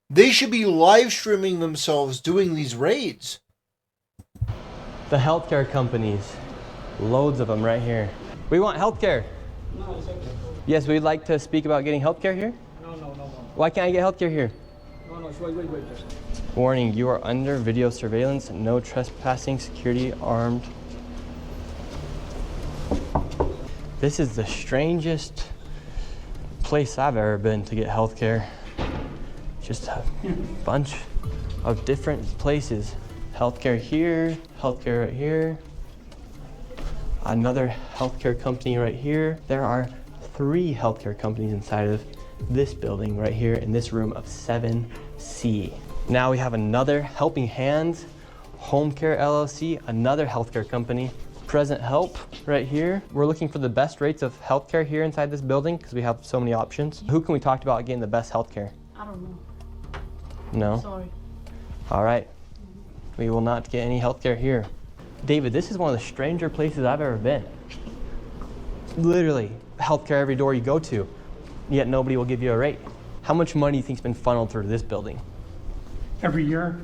They should be live streaming themselves doing these raids. The healthcare companies. Loads of them right here. We want healthcare. No, it's okay. Yes, we'd like to speak about getting healthcare here. No. Why can't I get healthcare here? No, wait. Warning, you are under video surveillance. No trespassing, security, armed. This is the strangest place I've ever been to get healthcare. Just a bunch of different places. Healthcare here, healthcare right here. Another healthcare company right here. There are 3 healthcare companies inside of this building right here in this room of 7C. Now we have another Helping Hands Home Care LLC, another healthcare company. Present Help right here. We're looking for the best rates of healthcare here inside this building because we have so many options. Who can we talk to about getting the best healthcare? I don't know. No? Sorry. All right. We will not get any healthcare here. David, this is one of the stranger places I've ever been. Literally, healthcare every door you go to, yet nobody will give you a rate. How much money do you think's been funneled through this building? Every year,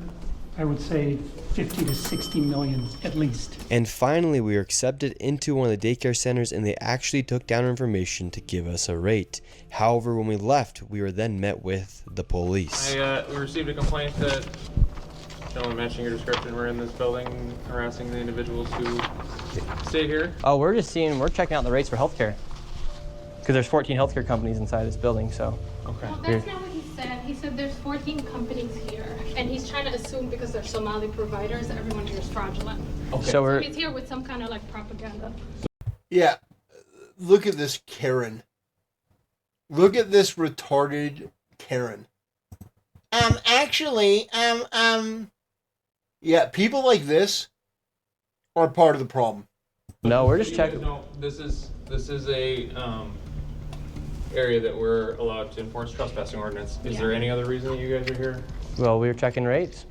I would say 50 to 60 million at least. And finally, we were accepted into one of the daycare centers and they actually took down our information to give us a rate. However, when we left, we were then met with the police. We received a complaint that Gentlemen matching your description, we're in this building harassing the individuals who stay here. Oh, we're checking out the rates for healthcare. Because there's 14 healthcare companies inside this building, so. Okay. Well, that's not what he said. He said there's 14 companies here, and he's trying to assume because they're Somali providers, everyone here is fraudulent. Okay. So he's here with some kind of like propaganda. Yeah. Look at this Karen. Look at this retarded Karen. Yeah, people like this are part of the problem. No, we're just checking. No, this is a area that we're allowed to enforce trespassing ordinance. Is there any other reason that you guys are here? Well, we were checking rates.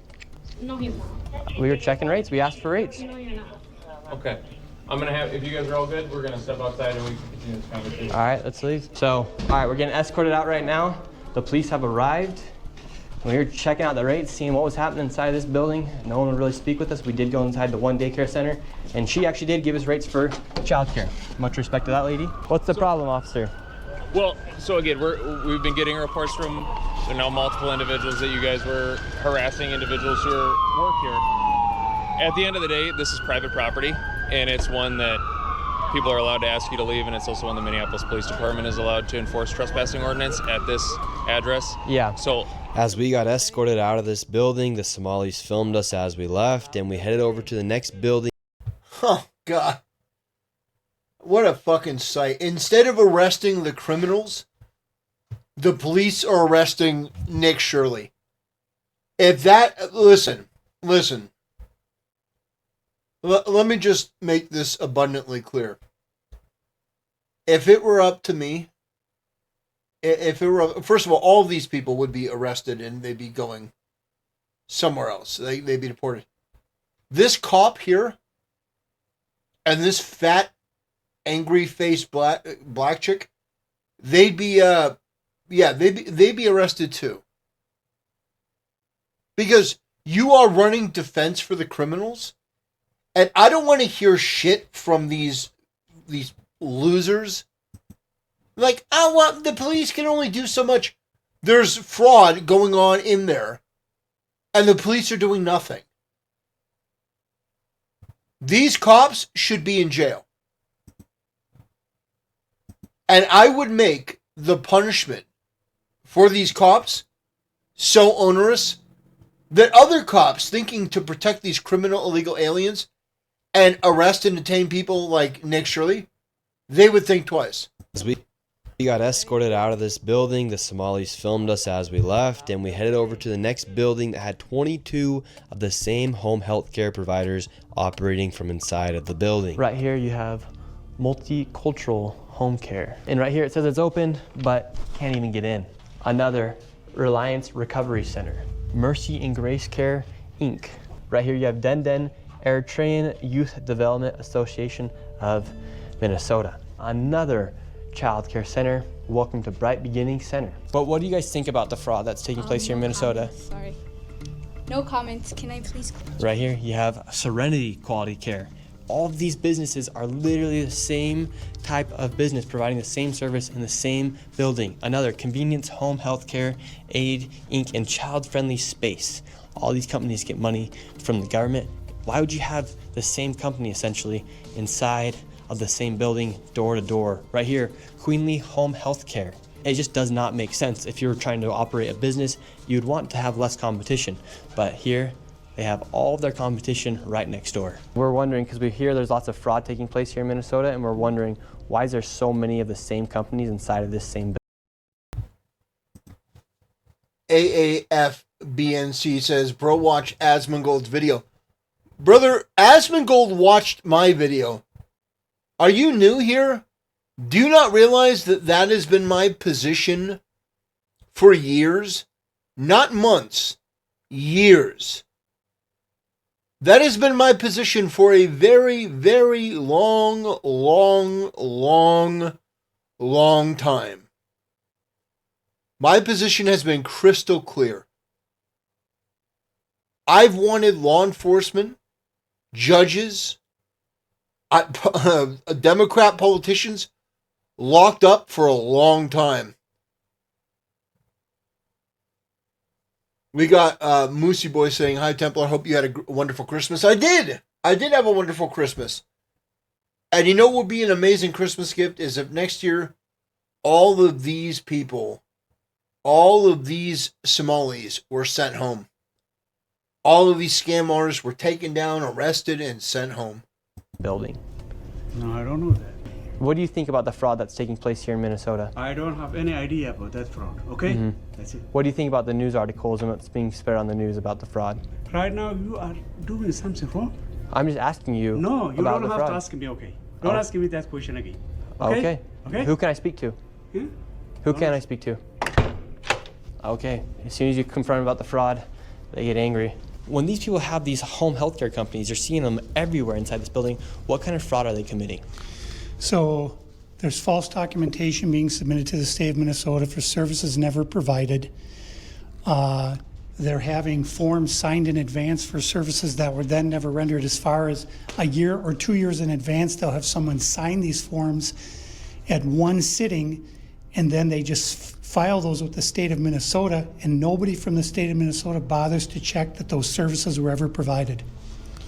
No, he's not. We were checking rates. We asked for rates. No, you're not. Okay. I'm gonna have, if you guys are all good, we're gonna step outside and we can continue this conversation. All right, let's leave. So, all right, we're getting escorted out right now. The police have arrived. We were checking out the rates, seeing what was happening inside this building. No one would really speak with us. We did go inside the one daycare center, and she actually did give us rates for childcare. Much respect to that lady. What's the problem, officer? Well, so again, we've been getting reports from now multiple individuals that you guys were harassing individuals who work here. At the end of the day, this is private property, and it's one that people are allowed to ask you to leave, and it's also one the Minneapolis Police Department is allowed to enforce trespassing ordinance at this address. Yeah. So as we got escorted out of this building, the Somalis filmed us as we left, and we headed over to the next building. Oh, God. What a fucking sight. Instead of arresting the criminals, the police are arresting Nick Shirley. If that... Listen. Let me just make this abundantly clear. If it were up to me, first of all of these people would be arrested and they'd be going somewhere else. They'd be deported. This cop here and this fat, angry-faced black chick, they'd be arrested too. Because you are running defense for the criminals, and I don't want to hear shit from these losers. Like, oh, well, the police can only do so much. There's fraud going on in there, and the police are doing nothing. These cops should be in jail. And I would make the punishment for these cops so onerous that other cops thinking to protect these criminal illegal aliens and arrest and detain people like Nick Shirley, they would think twice. As we got escorted out of this building, the Somalis filmed us as we left, and we headed over to the next building that had 22 of the same home health care providers operating from inside of the building. Right here you have multicultural home care. And right here it says it's open, but can't even get in. Another Reliance Recovery Center. Mercy and Grace Care, Inc. Right here you have Den Eritrean Youth Development Association of Minnesota. Another child care center. Welcome to Bright Beginning Center. But what do you guys think about the fraud that's taking place here in Minnesota? Sorry. No comments. Can I please? Right here you have Serenity Quality Care. All of these businesses are literally the same type of business providing the same service in the same building. Another Convenience Home Health Care, Aid, Inc. and Child Friendly Space. All these companies get money from the government. Why would you have the same company essentially inside of the same building, door to door? Right here, Queenly Home Health Care. It just does not make sense. If you're trying to operate a business, you'd want to have less competition. But here, they have all of their competition right next door. We're wondering, because we hear there's lots of fraud taking place here in Minnesota, and we're wondering, why is there so many of the same companies inside of this same building? AAFBNC says, bro, watch Asmongold's video. Brother, Asmongold watched my video. Are you new here? Do you not realize that that has been my position for years? Not months, years. That has been my position for a very, very long time. My position has been crystal clear. I've wanted law enforcement, judges, Democrat politicians locked up for a long time. We got Moosey Boy saying, "Hi, Templar. Hope you had a wonderful Christmas." I did. I did have a wonderful Christmas. And you know what would be an amazing Christmas gift is if next year all of these people, all of these Somalis were sent home. All of these scam artists were taken down, arrested, and sent home. Building. No, I don't know that. What do you think about the fraud that's taking place here in Minnesota? I don't have any idea about that fraud, okay? Mm-hmm. That's it. What do you think about the news articles and what's being spread on the news about the fraud? Right now, you are doing something wrong. I'm just asking you. No, you about don't the have fraud. to ask me, okay? Don't ask me that question again. Okay. Okay? Who can I speak to? Yeah? Who can I speak to? Okay. As soon as you confront them about the fraud, they get angry. When these people have these home healthcare companies, you're seeing them everywhere inside this building. What kind of fraud are they committing? So there's false documentation being submitted to the state of Minnesota for services never provided. They're having forms signed in advance for services that were then never rendered. As far as a year or 2 years in advance, they'll have someone sign these forms at one sitting, and then they just file those with the state of Minnesota, and nobody from the state of Minnesota bothers to check that those services were ever provided.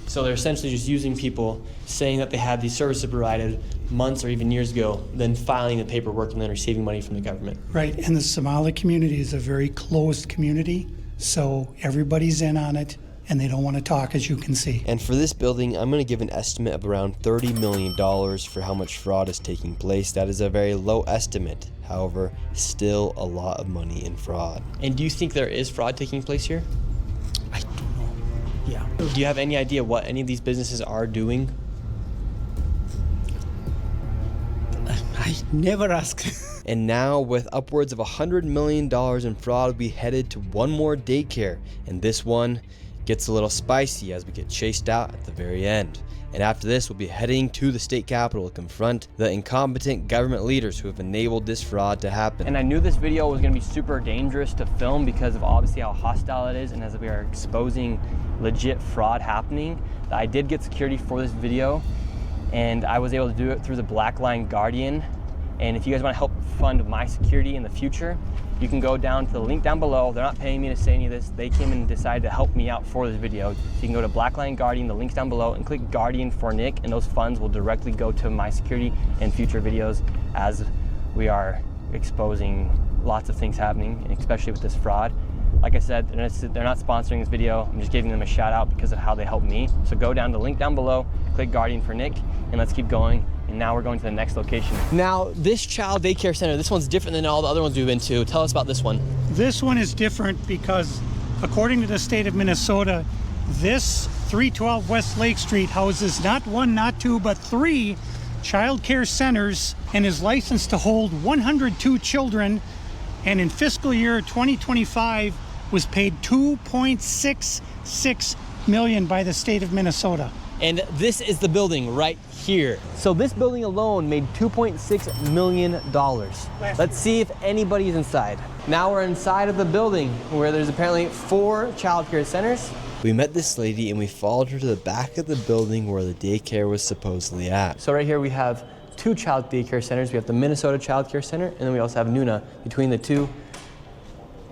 So they're essentially just using people saying that they had these services provided months or even years ago, then filing the paperwork and then receiving money from the government. Right, and the Somali community is a very closed community, so everybody's in on it, and they don't want to talk, as you can see. And for this building, I'm going to give an estimate of around $30 million for how much fraud is taking place. That is a very low estimate. However, still a lot of money in fraud. And do you think there is fraud taking place here? I don't know. Yeah. Do you have any idea what any of these businesses are doing? I never ask. And now, with upwards of $100 million in fraud, we headed to one more daycare. And this one gets a little spicy as we get chased out at the very end. And after this, we'll be heading to the state capitol to confront the incompetent government leaders who have enabled this fraud to happen. And I knew this video was going to be super dangerous to film because of obviously how hostile it is, and as we are exposing legit fraud happening. I did get security for this video, and I was able to do it through the Black Line Guardian. And if you guys want to help fund my security in the future, you can go down to the link down below. They're not paying me to say any of this. They came and decided to help me out for this video. So you can go to Black Line Guardian, the link's down below, and click Guardian for Nick, and those funds will directly go to my security and future videos as we are exposing lots of things happening, and especially with this fraud. Like I said, they're not sponsoring this video. I'm just giving them a shout out because of how they helped me. So go down to the link down below, click Guardian for Nick, and let's keep going. And now we're going to the next location. Now, this child daycare center, this one's different than all the other ones we've been to. Tell us about this one. This one is different because, according to the state of Minnesota, this 312 West Lake Street houses not one, not two, but three child care centers and is licensed to hold 102 children, and in fiscal year 2025 was paid $2.66 million by the state of Minnesota. And this is the building right here. So this building alone made $2.6 million. Let's see if anybody is inside. Now we're inside of the building where there's apparently 4 child care centers. We met this lady and we followed her to the back of the building where the daycare was supposedly at. So right here we have 2 child daycare centers. We have the Minnesota Child Care Center, and then we also have Nuna. Between the two,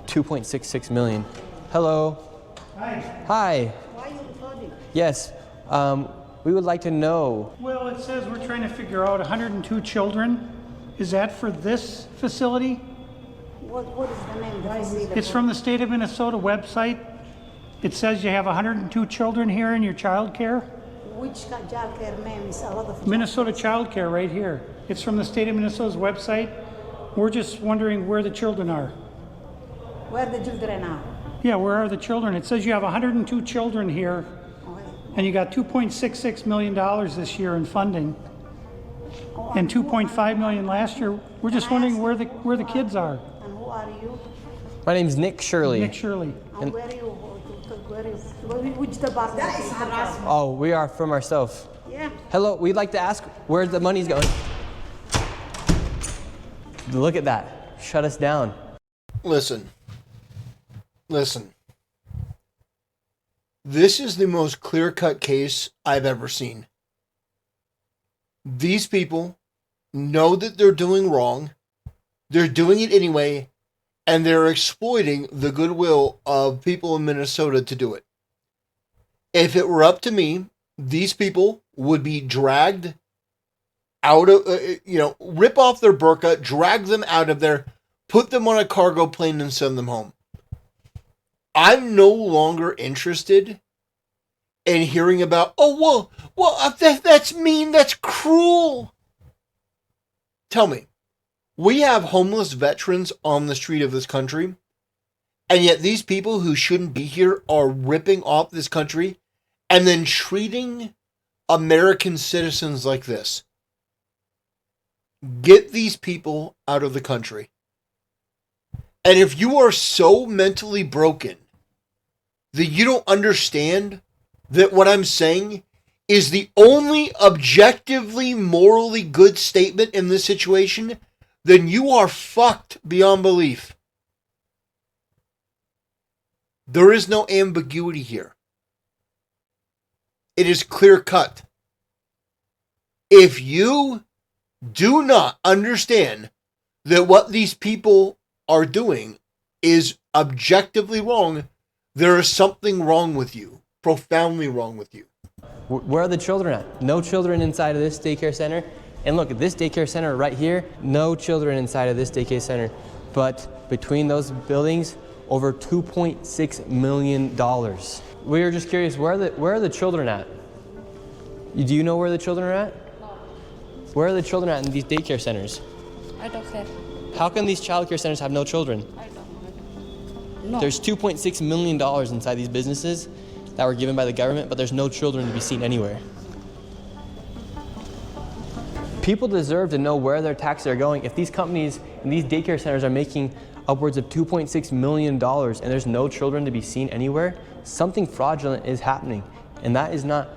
$2.66 million. Hello. Hi. Hi. Why are you recording? Yes. We would like to know. Well, it says we're trying to figure out 102 children. Is that for this facility? What is the name of the facility? It's from the state of Minnesota website. It says you have 102 children here in your child care. Which child care name is a lot of Minnesota Child Care right here. It's from the state of Minnesota's website. We're just wondering where the children are. Where the children are? Yeah, where are the children? It says you have 102 children here, and you got $2.66 million this year in funding, and $2.5 million last year. We're just wondering where the kids are. And who are you? My name's Nick Shirley. Nick Shirley. And where are you? Which department? That is harassment. Oh, we are from ourselves. Yeah. Hello, we'd like to ask where the money's going. Look at that. Shut us down. Listen. This is the most clear-cut case I've ever seen. These people know that they're doing wrong. They're doing it anyway, And they're exploiting the goodwill of people in Minnesota to do it. If it were up to me, these people would be dragged out of, rip off their burqa, drag them out of there, put them on a cargo plane and send them home. I'm no longer interested in hearing about, that's mean, that's cruel. Tell me, we have homeless veterans on the street of this country, and yet these people who shouldn't be here are ripping off this country and then treating American citizens like this. Get these people out of the country. And if you are so mentally broken that you don't understand that what I'm saying is the only objectively, morally good statement in this situation, then you are fucked beyond belief. There is no ambiguity here. It is clear cut. If you do not understand that what these people are doing is objectively wrong, there is something wrong with you, profoundly wrong with you. Where are the children at? No children inside of this daycare center. And look, at this daycare center right here, no children inside of this daycare center. But between those buildings, over $2.6 million. We were just curious, where are the children at? Do you know where the children are at? Where are the children at in these daycare centers? I don't care. How can these child care centers have no children? I don't know. No. There's $2.6 million inside these businesses that were given by the government, but there's no children to be seen anywhere. People deserve to know where their taxes are going. If these companies and these daycare centers are making upwards of $2.6 million and there's no children to be seen anywhere, something fraudulent is happening. And that is not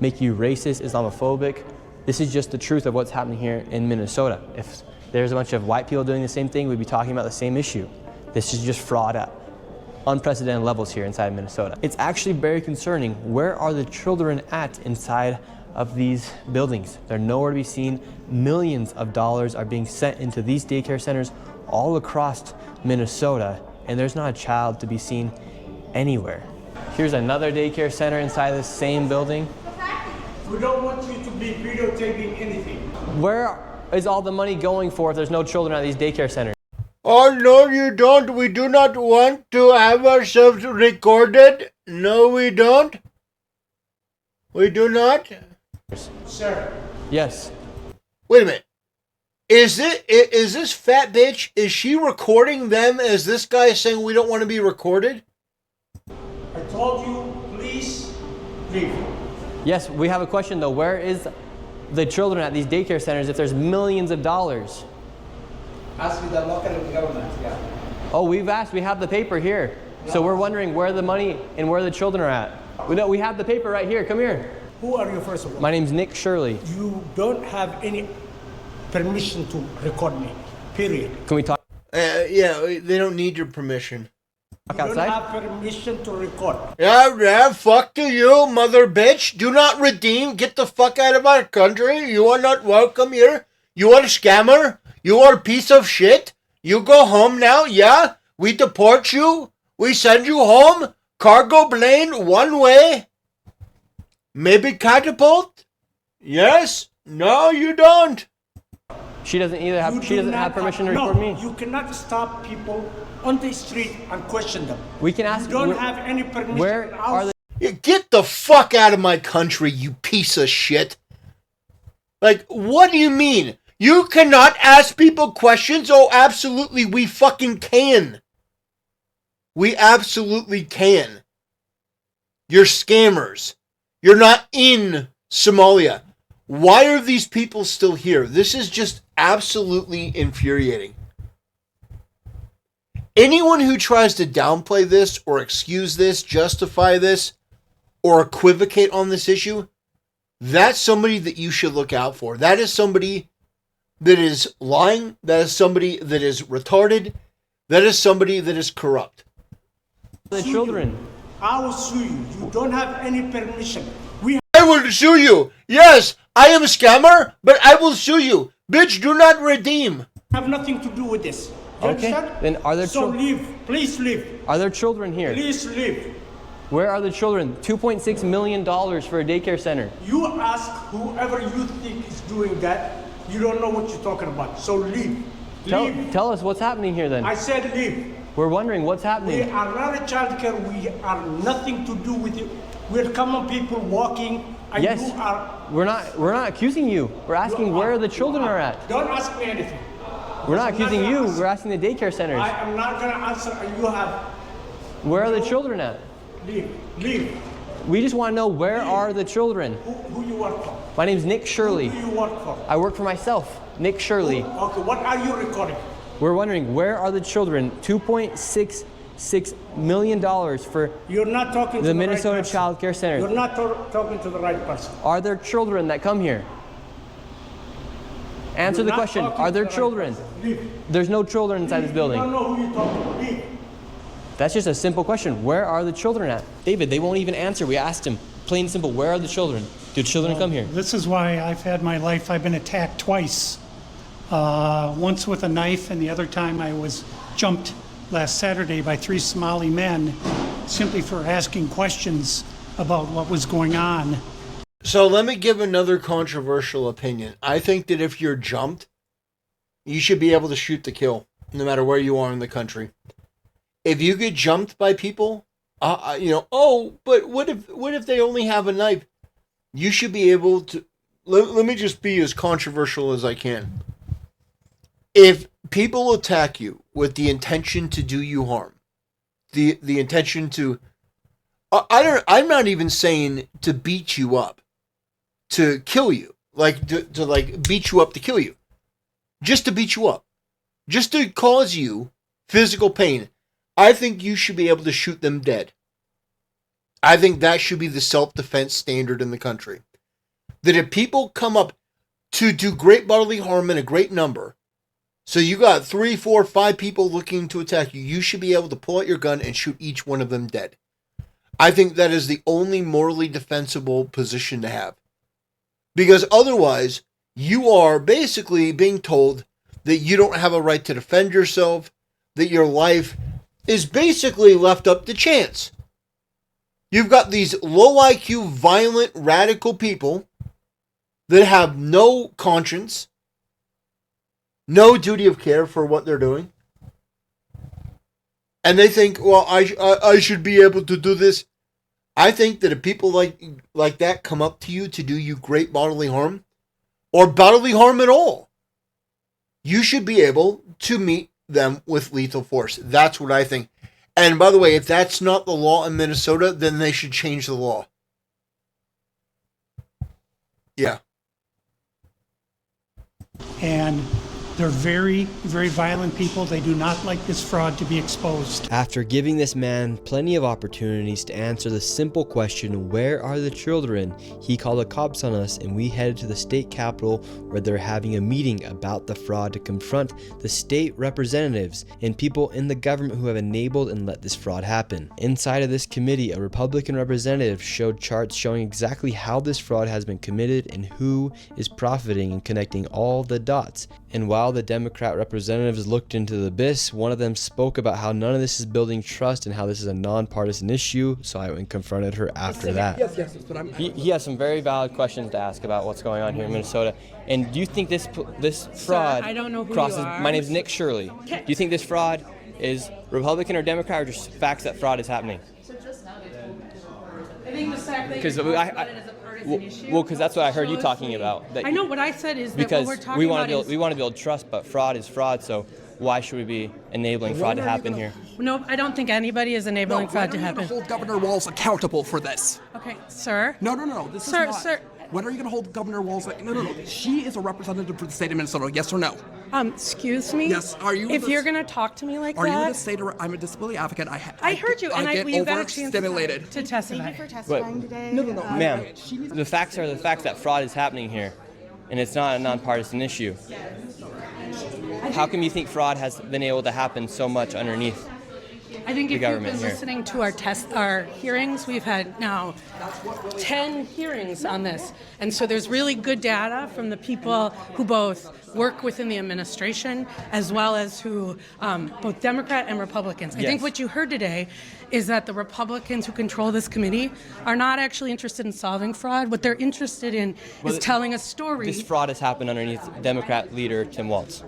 making you racist, Islamophobic. This is just the truth of what's happening here in Minnesota. If there's a bunch of white people doing the same thing, we'd be talking about the same issue. This is just fraud at unprecedented levels here inside of Minnesota. It's actually very concerning. Where are the children at inside of these buildings? They're nowhere to be seen. Millions of dollars are being sent into these daycare centers all across Minnesota, and there's not a child to be seen anywhere. Here's another daycare center inside this same building. We don't want you to be videotaping anything. Where is all the money going for if there's no children at these daycare centers? Oh, no, you don't. We do not want to have ourselves recorded. No, we don't. We do not. Sir. Yes. Wait a minute. Is this fat bitch, is she recording them as this guy is saying we don't want to be recorded? I told you, please leave. Yes, we have a question though. Where is the children at these daycare centers if there's millions of dollars? Ask the local government, yeah. Oh, we've asked. We have the paper here. No. So we're wondering where the money and where the children are at. We have the paper right here. Come here. Who are you, first of all? My name's Nick Shirley. You don't have any permission to record me, period. Can we talk? Yeah, they don't need your permission. You don't have permission to record. Yeah, fuck to you, mother bitch. Do not redeem. Get the fuck out of our country. You are not welcome here. You are a scammer. You are a piece of shit. You go home now, yeah? We deport you. We send you home. Cargo plane, one way. Maybe catapult? Yes? No, you don't. She doesn't either have. She doesn't have permission to record me. You cannot stop people on the street and question them. We can ask. You don't have any permission. Where are the? Get the fuck out of my country, you piece of shit. Like, what do you mean? You cannot ask people questions? Oh, absolutely, we fucking can. We absolutely can. You're scammers. You're not in Somalia. Why are these people still here? This is just absolutely infuriating. Anyone who tries to downplay this or excuse this, justify this, or equivocate on this issue, that's somebody that you should look out for. That is somebody that is lying. That is somebody that is retarded. That is somebody that is corrupt. The children. I will sue you. You don't have any permission. I will sue you. Yes, I am a scammer, but I will sue you. Bitch, do not redeem. Have nothing to do with this. You Okay. understand? Then are there So leave. Please leave. Are there children here? Please leave. Where are the children? $2.6 million for a daycare center. You ask whoever you think is doing that. You don't know what you're talking about. So leave. Leave. Tell us what's happening here then. I said leave. We're wondering what's We happening. are not a child care. We are nothing to do with it. We're common people walking. And Yes. you are. We're not accusing you. We're asking where the children are at. Don't ask me anything. We're not I'm accusing gonna you. answer. We're asking the daycare centers. I am not going to answer. And you have. Where are the children at? Leave. Leave. We just want to know where are the children. Who you work for? My name's Nick Shirley. Who do you work for? I work for myself, Nick Shirley. Okay. What are you recording? We're wondering where are the children? $2.66 million for You're not talking to the the Minnesota right person. Child Care Center. You're not talking to the right person. Are there children that come here? Answer You're the not question. talking Are to there the right children? person. Leave. There's no children inside this You building. don't know who you're talking to. Leave. That's just a simple question. Where are the children at? David, they won't even answer. We asked him, plain and simple, where are the children? Do children come here? This is why I've had my life. I've been attacked twice. Once with a knife, and the other time I was jumped last Saturday by 3 Somali men simply for asking questions about what was going on. So let me give another controversial opinion. I think that if you're jumped, you should be able to shoot to kill, no matter where you are in the country. If you get jumped by people, but what if they only have a knife? You should be able to. Let me just be as controversial as I can. If people attack you with the intention to do you harm, the intention to, I'm not even saying to beat you up, to kill you, like to like beat you up to kill you, just to beat you up, just to cause you physical pain. I think you should be able to shoot them dead. I think that should be the self-defense standard in the country. That if people come up to do great bodily harm in a great number, so you got 3, 4, 5 people looking to attack you, you should be able to pull out your gun and shoot each one of them dead. I think that is the only morally defensible position to have. Because otherwise, you are basically being told that you don't have a right to defend yourself, that your life is basically left up to chance. You've got these low IQ, violent, radical people that have no conscience, no duty of care for what they're doing. And they think, well, I should be able to do this. I think that if people like that come up to you to do you great bodily harm, or bodily harm at all, you should be able to meet them with lethal force. That's what I think. And by the way, if that's not the law in Minnesota, then they should change the law. Yeah. And they're very, very violent people. They do not like this fraud to be exposed. After giving this man plenty of opportunities to answer the simple question, where are the children, he called the cops on us and we headed to the state capitol where they're having a meeting about the fraud to confront the state representatives and people in the government who have enabled and let this fraud happen. Inside of this committee, a Republican representative showed charts showing exactly how this fraud has been committed and who is profiting and connecting all the dots. And while the Democrat representatives looked into the abyss, one of them spoke about how none of this is building trust and how this is a nonpartisan issue, so I went and confronted her after that. Yes, but He has some very valid questions to ask about what's going on here in Minnesota. And do you think this fraud I don't know who crosses... you are. My name's Nick Shirley. Do you think this fraud is Republican or Democrat, or just facts that fraud is happening? I think the fact that Because you're talking about it as a partisan issue. Well, because that's what I heard you shows talking me- about. That I know what I said is that because what we're talking we want about to build, we want to build trust, but fraud is fraud. So why should we be enabling fraud to happen here? No, I don't think anybody is enabling fraud to happen. Hold Governor Walz accountable for this. Okay, sir. No. This Sir, is not. sir. When are you going to hold Governor Walz? No. She is a representative for the state of Minnesota. Yes or no? Excuse me. Yes. Are you? If you're gonna talk to me like Are that, you the state? I'm a disability advocate. I heard you, and get you got a chance overstimulated. to testify. No. Ma'am, the facts are the facts that fraud is happening here, and it's not a nonpartisan issue. How come you think fraud has been able to happen so much underneath? I think the if you've government been here. listening to our hearings, we've had now 10 hearings on this. And so there's really good data from the people who both work within the administration as well as who, both Democrat and Republicans. I think Yes. what you heard today is that the Republicans who control this committee are not actually interested in solving fraud. What they're interested in Well, is telling a story. This fraud has happened underneath Democrat leader Tim Walz.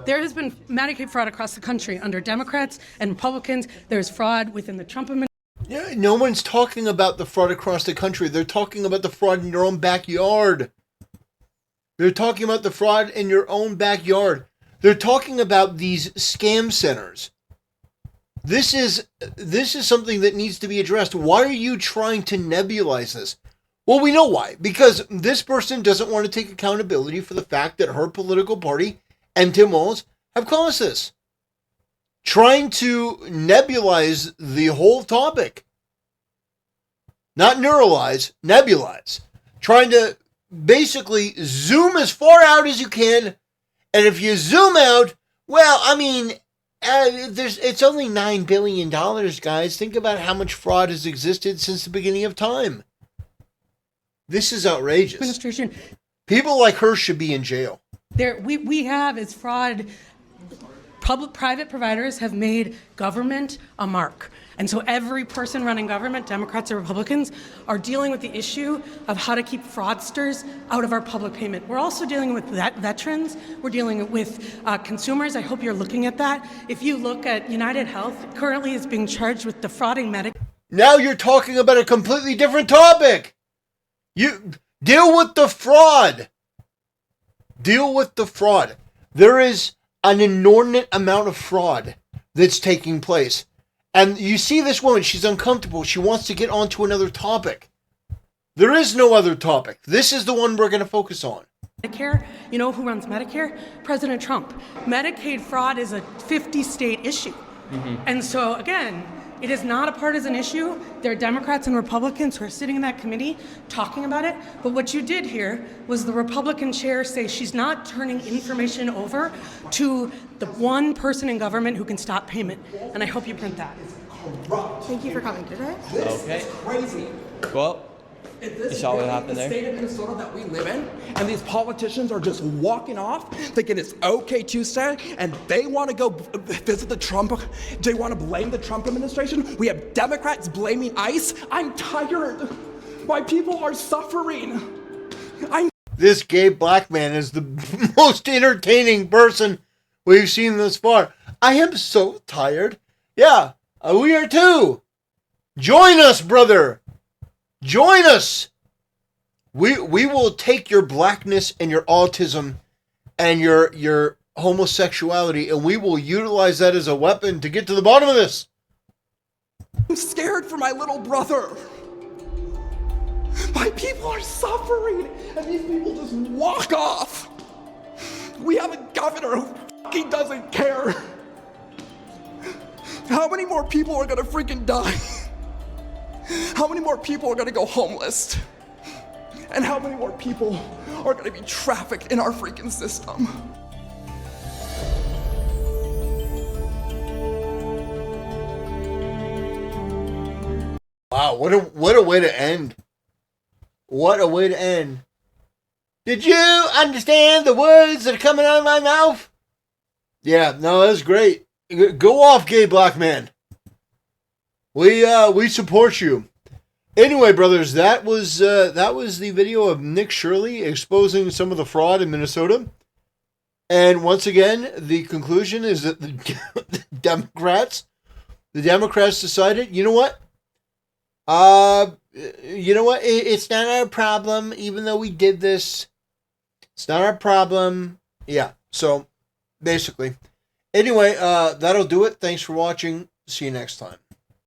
There has been Medicaid fraud across the country under Democrats and Republicans. There's fraud within the Trump administration. Yeah, no one's talking about the fraud across the country. They're talking about the fraud in your own backyard. They're talking about the fraud in your own backyard. They're talking about these scam centers. This is something that needs to be addressed. Why are you trying to nebulize this? Well, we know why. Because this person doesn't want to take accountability for the fact that her political party and Tim Walz have caused this. Trying to nebulize the whole topic. Not neuralize, nebulize. Trying to basically zoom as far out as you can. And if you zoom out, well, I mean, it's only $9 billion, guys. Think about how much fraud has existed since the beginning of time. This is outrageous. Administration. People like her should be in jail. We have is fraud. Private providers have made government a mark. And so every person running government, Democrats or Republicans, are dealing with the issue of how to keep fraudsters out of our public payment. We're also dealing with veterans. We're dealing with consumers. I hope you're looking at that. If you look at United Health, currently is being charged with defrauding Medicare. Now you're talking about a completely different topic. You deal with the fraud. Deal with the fraud. There is an inordinate amount of fraud that's taking place. And you see this woman, she's uncomfortable. She wants to get on to another topic. There is no other topic. This is the one we're going to focus on. Medicare, you know who runs Medicare? President Trump. Medicaid fraud is a 50-state issue. And so, again, it is not a partisan issue. There are Democrats and Republicans who are sitting in that committee talking about it. But what you did here was the Republican chair say she's not turning information over to the one person in government who can stop payment. And I hope you print that. Thank you for coming today. Okay. Crazy. Well, you saw what happened the there? state of Minnesota that we live in, and these politicians are just walking off, thinking it's okay Tuesday, and they want to go visit the Trump. They want to blame the Trump administration. We have Democrats blaming ICE. I'm tired. My people are suffering. This gay black man is the most entertaining person we've seen thus far. I am so tired. Yeah, we are too. Join us, brother. Join us. We will take your blackness and your autism and your homosexuality, and we will utilize that as a weapon to get to the bottom of this. I'm scared for my little brother. My people are suffering, and these people just walk off. We have a governor who fucking doesn't care. How many more people are gonna freaking die? How many more people are gonna go homeless? And how many more people are gonna be trafficked in our freaking system? Wow, what a way to end. What a way to end. Did you understand the words that are coming out of my mouth? Yeah, no, that's great. Go off, gay black man. We support you. Anyway, brothers, that was the video of Nick Shirley exposing some of the fraud in Minnesota. And once again, the conclusion is that the Democrats decided, you know what? It's not our problem, even though we did this. It's not our problem. Yeah, so basically. Anyway, that'll do it. Thanks for watching. See you next time.